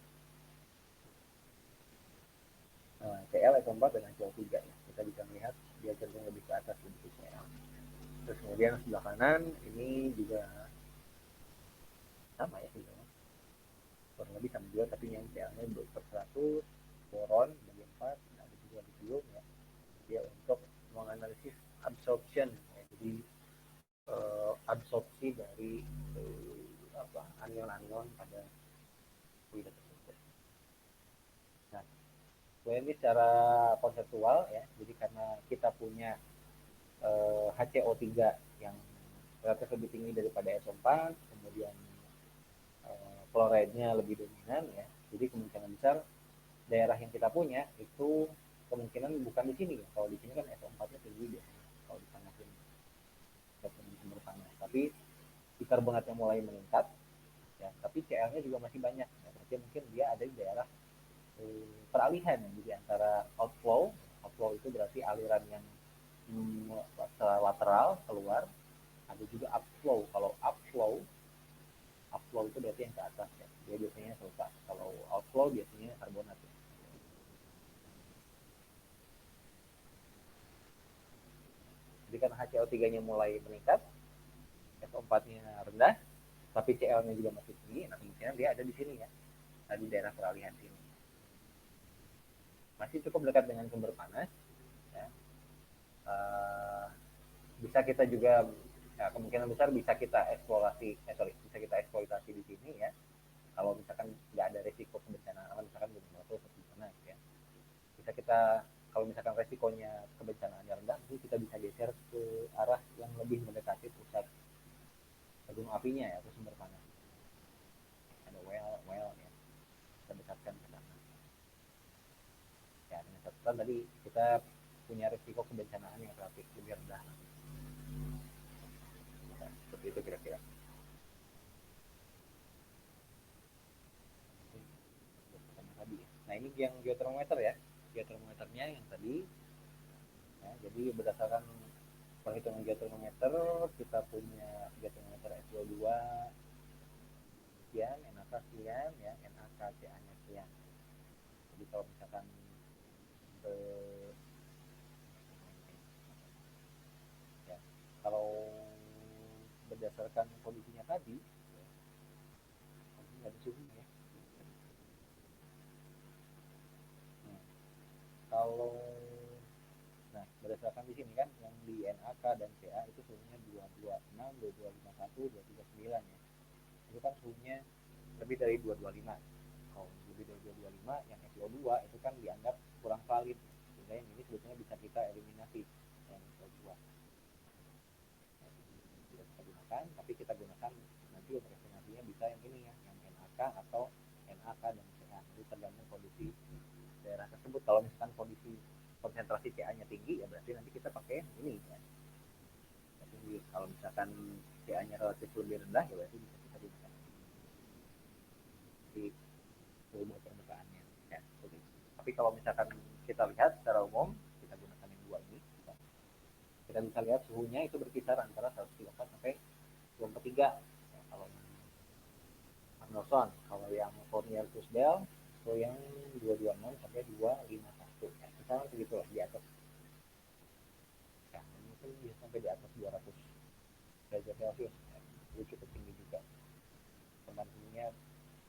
[SPEAKER 1] Nah, CL S4 dan HCl3 ya. Kita bisa melihat dia cenderung lebih ke atas bentuknya. Terus kemudian sebelah kanan ini juga sama ya sebenarnya. Kurang lebih sama juga, tapi yang CL-nya 2/100, boron bagi 4, ada juga lithium ya. Dia untuk menganalisis absorption ya. Jadi absorpsi dari anion-anion pada fluida tersebut. Nah, ini secara konseptual ya. Jadi karena kita punya HCO3 yang relatif lebih tinggi daripada SO4, kemudian fluoride-nya lebih dominan ya. Jadi kemungkinan besar daerah yang kita punya itu kemungkinan bukan di sini ya. Kalau di sini kan SO4-nya tinggi biasanya. Kalau di sana sini sumber panas, tapi bikarbonatnya mulai meningkat ya, tapi CL-nya juga masih banyak ya, berarti mungkin dia ada di daerah peralihan ya, jadi antara outflow itu berarti aliran yang lateral keluar, ada juga upflow. Kalau upflow itu berarti yang ke atas ya, dia biasanya sulfat. Kalau outflow biasanya karbonat ya. Jadi karena HCO3-nya mulai meningkat, SO4-nya rendah, tapi CL-nya juga masih tinggi, nah kemungkinan dia ada di sini ya, di daerah peralihan sini. Masih cukup dekat dengan sumber panas ya. Bisa kita juga ya, kemungkinan besar bisa kita bisa kita eksploitasi di sini ya, kalau misalkan nggak ada resiko kebencanaan, misalkan gunung batu seperti mana ya, bisa kita, kalau misalkan resikonya kebencanaannya rendah, kita bisa geser ke arah yang lebih mendekati pusat gunung apinya ya, atau sumber panas. Ada well ya, kita dekatkan ke sana ya, dengan catatan tadi kita punya risiko kebencanaan yang relatif lebih rendah. Nah, seperti itu kira-kira. Nah ini yang geotermometer ya, geotermometernya yang tadi Jadi berdasarkan perhitungan geotermometer kita punya geotermometer SO2 sekian, NaK sekian, ya, NaK Ca-nya sekian. Jadi kalau misalkan ya, kalau berdasarkan kondisinya tadi, nggak ada suhunya ya. Kalau berdasarkan di sini kan yang di NaK dan Ca itu suhunya 226, 2251, 239 ya. Itu kan suhunya lebih dari 225. Kalau lebih dari 225 yang SO2 itu kan dianggap kurang valid. Sehingga yang ini sebetulnya bisa kita eliminasi yang SO2. Tidak kita gunakan, tapi kita gunakan nanti untuk estimasinya bisa yang ini ya, yang NaK atau NaK dan Ca. Jadi tergantung kondisi daerah tersebut. Kalau misalkan kondisi konsentrasi Ca-nya tinggi ya berarti nanti kita pakai ini ya. Tinggi. Kalau misalkan Ca-nya relatif lebih rendah ya berarti bisa kita gunakan di ilmu permukaannya ya. Oke. Tapi kalau misalkan kita lihat secara umum kita gunakan yang dua ini kita bisa lihat suhunya itu berkisar antara 134 sampai 23 ya, kalau Arnoldson. Kalau yang Fournier Truesdale itu yang 226 sampai 251 ya, misalnya begitu lah di atas ya, mungkin bisa sampai di atas 200 derajat Celcius ya. Itu cukup tinggi juga, pembandingnya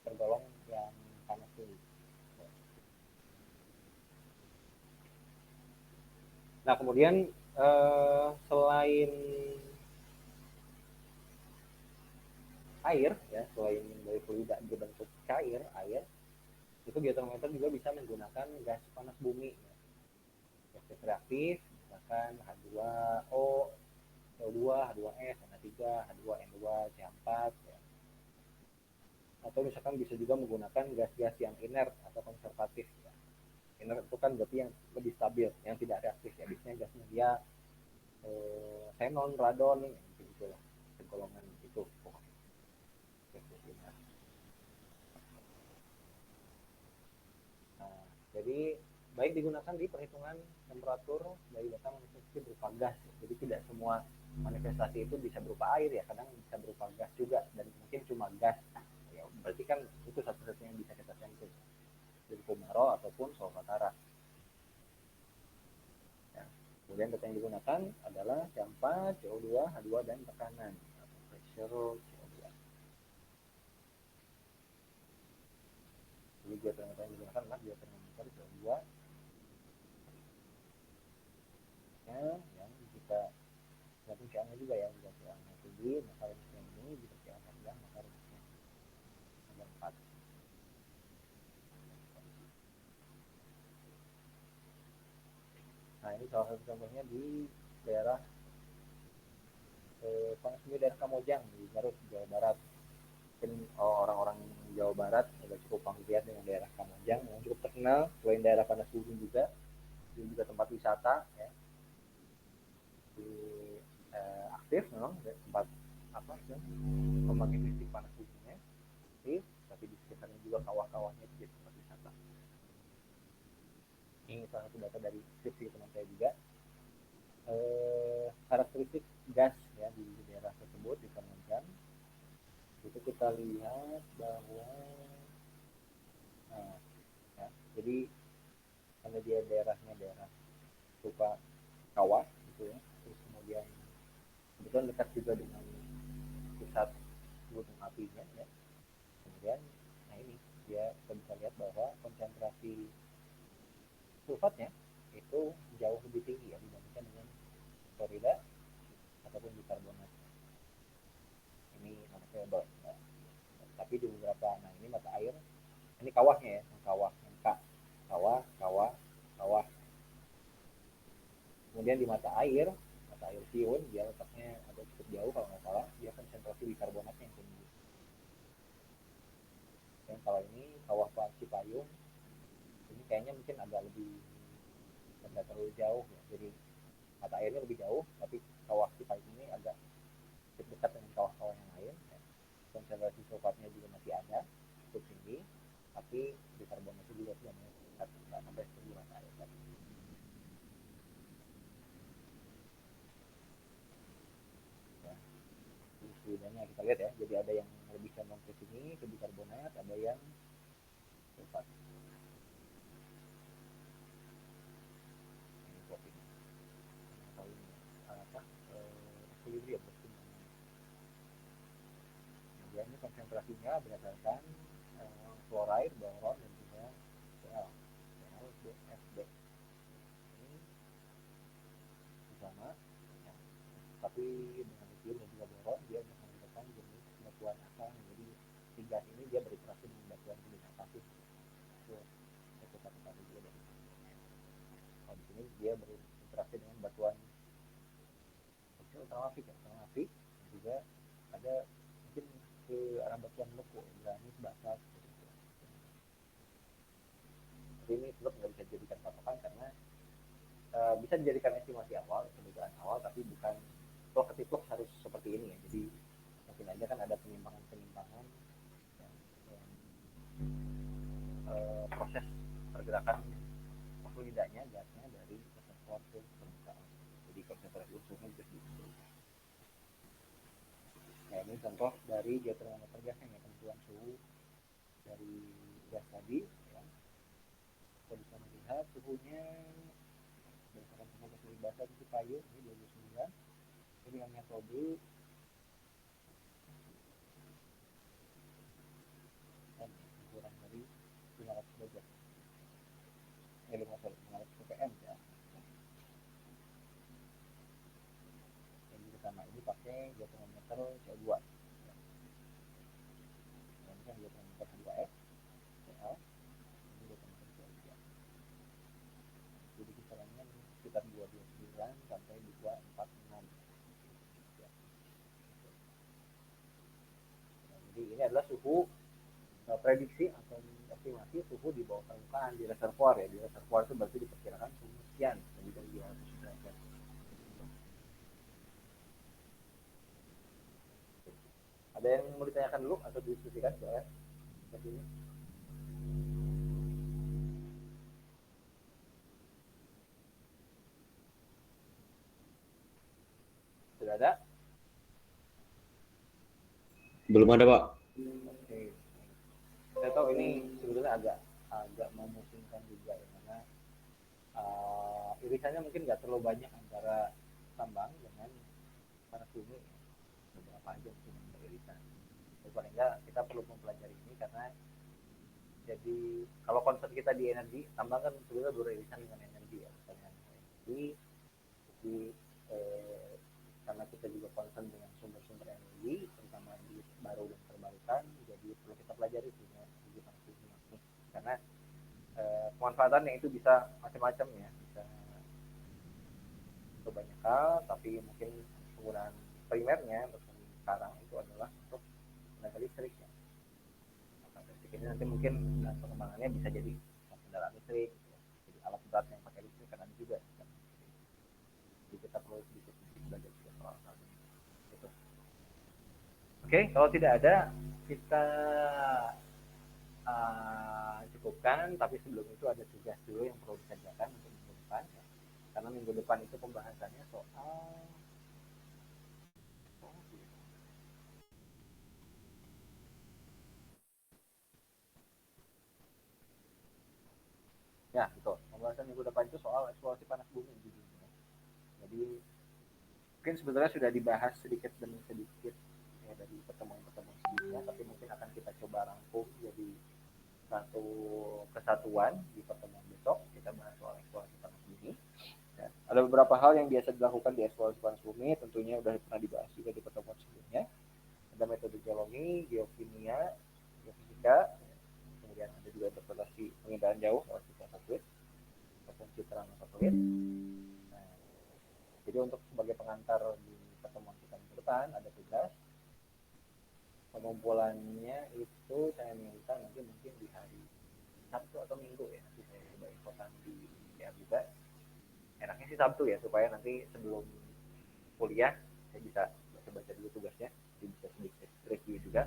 [SPEAKER 1] tergolong yang panas tinggi. Nah kemudian selain air ya, selain dari fluida berbentuk cair air, itu geotermometer juga bisa menggunakan gas panas bumi ya. Gas reaktif misalkan H2O, CO2, H2S, NH3, H2N2, CH4 ya. Atau misalkan bisa juga menggunakan gas-gas yang inert atau konservatif ya. Inert itu kan berarti yang lebih stabil, yang tidak reaktif ya. Biasanya gasnya dia xenon, radon, gitu lah, golongan itu pokoknya. Nah, jadi baik digunakan di perhitungan temperatur dari data manifestasi berupa gas. Jadi tidak semua manifestasi itu bisa berupa air ya, kadang bisa berupa gas juga dan mungkin cuma gas. Ya, berarti kan itu satu-satunya yang bisa kita sampel dari Kumaro ataupun Solvatara. Ya. Kemudian data yang digunakan adalah campak, CO2, H2 dan tekanan atau pressure CO2. Jadi geotermometer yang digunakan adalah geotermometer CO2 ya, yang kita tergantung CA-nya juga ya, jika CA-nya tinggi maka rumusnya ini, jika CA-nya rendah maka rumusnya nomor 4. Nah ini salah satu contohnya di daerah daerah Kamojang di Garut, Jawa Barat. Mungkin orang-orang Jawa Barat sudah cukup familiar dengan daerah Kamojang yang cukup terkenal selain daerah panas bumi juga, ini juga tempat wisata ya. Di, aktif memang tempat apa ya, pembangkit listrik panas buminya aktif, tapi di sekitarnya juga kawah-kawahnya itu jadi tempat wisata. Ini salah satu data dari skripsi teman saya juga. Karakteristik gas ya di daerah tersebut di Kamojang itu kita lihat bahwa ya, jadi karena dia daerahnya daerah berupa kawah gitu ya, terus kemudian kebetulan dekat juga dengan pusat gunung apinya ya. Kemudian nah ini dia kita bisa lihat bahwa konsentrasi sulfatnya itu jauh lebih tinggi ya dibandingkan dengan klorida ataupun bikarbonat. Ini non-stable ya. Tapi di beberapa, nah ini mata air, ini kawahnya ya, kawah yang K, kawah. Kemudian di mata air Siun dia letaknya agak cukup jauh kalau nggak salah, dia konsentrasi bikarbonatnya yang tinggi. Dan kalau ini kawah Cipayung, ini kayaknya mungkin agak lebih tidak terlalu jauh ya. Jadi mata airnya lebih jauh, tapi kawah Cipayung ini agak dekat dengan kawah-kawah yang lain. Ya. Konsentrasi sulfatnya juga masih ada, cukup tinggi, tapi bikarbonatnya juga sudah meningkat, nggak sampai 10 mata air. bedanya kita lihat ya. Jadi ada yang lebih condong ke sini, ke bikarbonat, ada yang sulfat. Ini kopinya. Tahu ini apa? Equilibrium keseimbangan. Kemudian ini konsentrasinya berdasarkan fluoride, boron, dan juga Cl. Cl, BFB. Ini sama, ya. Tapi dengan lithium dan juga boron dia menghasilkan jenis batuan asal. Jadi tiga ini dia berinteraksi dengan batuan jenis pasif. Itu kita ketahui juga dari. Kalau di sini dia berinteraksi dengan batuan ultramafik ya, ultramafik. Juga ada mungkin ke arah batuan loko, granit, basalt. Tapi ini tetap nggak bisa dijadikan patokan karena bisa dijadikan estimasi awal, pendugaan awal, tapi bukan kalau ketika harus seperti ini ya. Jadi mungkin aja kan ada penyimpangan yang proses pergerakan fluidanya, gasnya dari reservoir ke permukaan. Jadi konsentrasi unsurnya bisa sedikit. Nah ini contoh dari geotermometer gasnya ya, penentuan suhu dari gas tadi. Ya. Kita bisa melihat suhunya berdasarkan suhu gas dari basa itu kayu ini 29. Ini dengan metode dan kurang dari 500 derajat. 500 ppm ya. Yang juga sama ini pakai geotermometer CO2. Ya. Ini kan geotermometer H2S, CL. Ini geotermometer CO2. Jadi kisarannya sekitar 229 sampai 246. Ya. Nah, jadi ini adalah suhu prediksi atau estimasi suhu di bawah permukaan di reservoir ya. Di reservoir itu berarti diperkirakan suhu sekian, lebih dari 200 derajat. Ada yang mau ditanyakan dulu atau didiskusikan soal ini? Sudah ada?
[SPEAKER 2] Belum ada, Pak.
[SPEAKER 1] Oke. Saya tahu ini sebetulnya agak memusingkan juga ya, karena irisannya mungkin nggak terlalu banyak antara tambang dengan panas bumi. Beberapa aja mungkin irisan. Jadi paling nggak kita perlu mempelajari ini karena jadi kalau konsep kita di energi, tambang kan sebetulnya beririsan dengan energi ya, misalnya energi. Jadi karena kita juga concern dengan sumber-sumber energi, terutama di baru dan terbarukan, jadi perlu kita pelajari punya gimana ini. Karena pemanfaatannya itu bisa macam-macam ya, bisa untuk banyak hal, tapi mungkin penggunaan primernya untuk sekarang itu adalah untuk tenaga listrik ya. Tenaga listrik ini nanti mungkin dengan pengembangannya bisa jadi kendaraan listrik, ya. Jadi alat berat yang pakai listrik kan ada juga. Jadi kita perlu sedikit belajar juga soal hal ini. Gitu. Oke, kalau tidak ada kita cukupkan, tapi sebelum itu ada tugas dulu yang perlu dikerjakan untuk minggu depan ya. Karena minggu depan itu pembahasannya soal ya betul, pembahasan minggu depan itu soal eksplorasi panas bumi judulnya. Jadi mungkin sebenarnya sudah dibahas sedikit demi sedikit ya dari pertemuan-pertemuan sebelumnya, tapi mungkin akan kita coba rangkum jadi satu kesatuan di pertemuan besok. Kita bahas soal eksplorasi panas bumi. Ya, ada beberapa hal yang biasa dilakukan di eksplorasi panas bumi, tentunya sudah pernah dibahas juga di pertemuan sebelumnya. Ada metode geologi, geokimia, geofisika, kemudian ada juga interpretasi penginderaan jauh lewat satelit ataupun citraan satelit. Nah, jadi untuk sebagai pengantar di pertemuan kita minggu depan ada tugas pengumpulannya itu saya minta nanti mungkin di hari Sabtu atau Minggu ya, nanti saya coba infokan di ya juga. Enaknya sih Sabtu ya supaya nanti sebelum kuliah saya bisa baca-baca dulu tugasnya, jadi bisa sedikit review juga.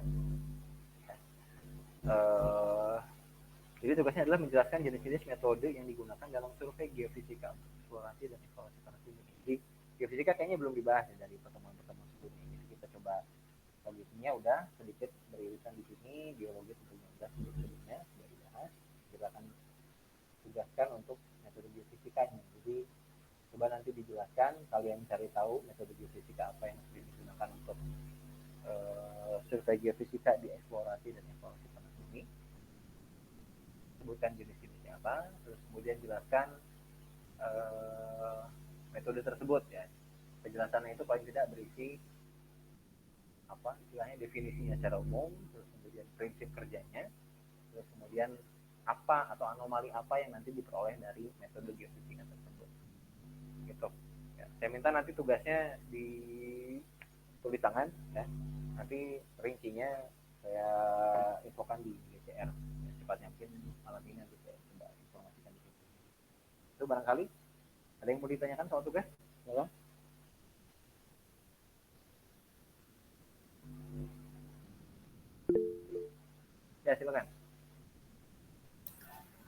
[SPEAKER 1] Jadi tugasnya adalah menjelaskan jenis-jenis metode yang digunakan dalam survei geofisika untuk eksplorasi dan eksplorasi panas bumi. Jadi geofisika kayaknya belum dibahas ya dari pertemuan-pertemuan sebelumnya. Jadi kita coba kondisinya udah sedikit beririsan di sini, biologi tentunya udah sebelumnya sudah dibahas. Kita akan tugaskan untuk metode geofisikanya. Jadi coba nanti dijelaskan, kalian cari tahu metode geofisika apa yang digunakan untuk survei geofisika di eksplorasi dan evaluasi tanah bumi. Sebutkan jenis-jenisnya apa, terus kemudian jelaskan metode tersebut ya. Penjelasannya itu paling tidak berisi apa istilahnya definisinya secara umum, terus kemudian prinsip kerjanya, terus kemudian apa atau anomali apa yang nanti diperoleh dari metode geofisika tersebut. Gitu. Ya, saya minta nanti tugasnya di tulis tangan ya. Nanti rincinya saya infokan di GCR. Ya, cepatnya mungkin malam ini nanti saya coba informasikan di sini. Itu barangkali ada yang mau ditanyakan soal tugas? Ya. Ya, silakan.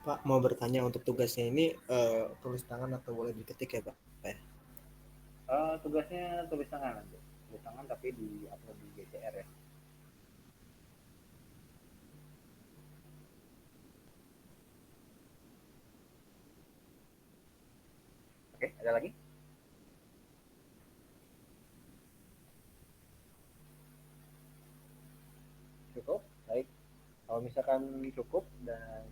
[SPEAKER 3] Pak, mau bertanya untuk tugasnya ini tulis tangan atau boleh diketik ya Pak?
[SPEAKER 1] Tugasnya tulis tangan nanti. Tulis tangan tapi di upload di GCR ya. Oke, ada lagi? Cukup? Baik. Kalau misalkan cukup dan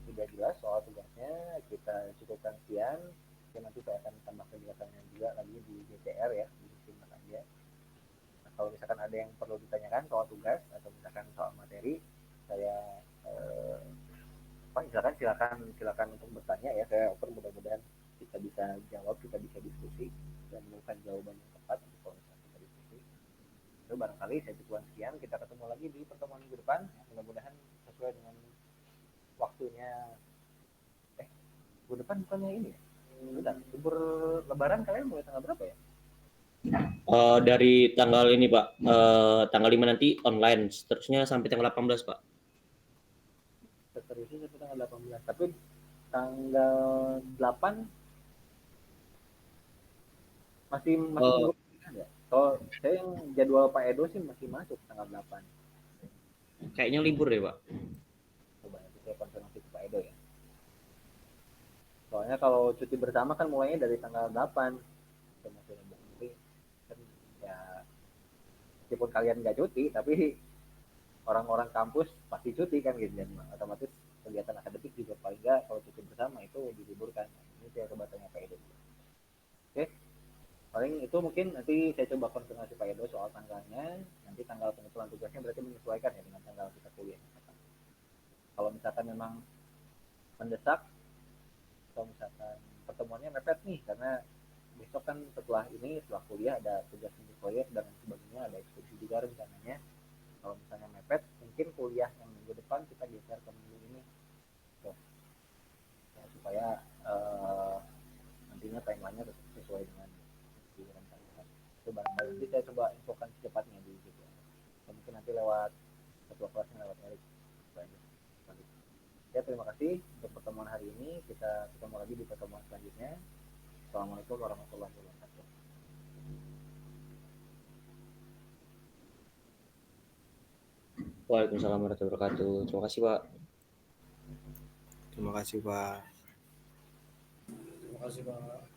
[SPEAKER 1] sudah jelas soal tugasnya, kita cukupkan sekian. Mungkin nanti saya akan tambah penjelasannya juga lagi di GCR ya, di simak aja. Nah, kalau misalkan ada yang perlu ditanyakan soal tugas atau misalkan soal materi, saya silakan untuk bertanya ya. Saya open, mudah-mudahan kita bisa jawab, kita bisa diskusi dan menemukan jawaban yang tepat untuk kalau misalkan kita diskusi. Itu barangkali saya cukupkan sekian. Kita ketemu lagi di pertemuan minggu depan. Mudah-mudahan sesuai dengan waktunya. Minggu depan bukannya ini ya? Udah, libur lebaran kalian mulai tanggal berapa ya?
[SPEAKER 2] Dari tanggal ini Pak, tanggal 5 nanti online, seterusnya sampai tanggal 18 Pak.
[SPEAKER 1] Seterusnya sampai tanggal 18. Tapi tanggal 8 masih
[SPEAKER 2] Uh,
[SPEAKER 1] ya? Kalau saya yang jadwal Pak Edo sih masih masuk tanggal 8.
[SPEAKER 2] Kayaknya libur deh Pak.
[SPEAKER 1] Coba nanti saya konfirmasi ke Pak Edo ya. Soalnya kalau cuti bersama kan mulainya dari tanggal 8. Masih nanti kan ya meskipun kalian nggak cuti tapi orang-orang kampus pasti cuti kan gitu, dan otomatis kegiatan akademik juga paling nggak kalau cuti bersama itu diliburkan. Ini saya coba tanya Pak Edo. Oke, paling itu mungkin nanti saya coba konfirmasi Pak Edo soal tanggalnya. Nanti tanggal pengumpulan tugasnya berarti menyesuaikan ya dengan tanggal kita kuliah. Kalau misalkan memang mendesak atau misalkan pertemuannya mepet nih karena besok kan setelah kuliah ada tugas mini proyek dan sebagainya, ada ekskursi juga rencananya. Kalau misalnya mepet, mungkin kuliah yang minggu depan kita geser ke minggu ini, so, ya, supaya nantinya timelinenya sesuai dengan direncanakan. Itu barangkali nanti saya coba infokan secepatnya di gitu. Mungkin nanti lewat ketua kelasnya, lewat Erik. Ya, terima kasih untuk pertemuan hari ini. Kita ketemu lagi di pertemuan selanjutnya. Assalamualaikum warahmatullahi wabarakatuh.
[SPEAKER 2] Waalaikumsalam warahmatullahi wabarakatuh. Terima kasih Pak.
[SPEAKER 3] Terima kasih Pak.
[SPEAKER 4] Terima kasih Pak.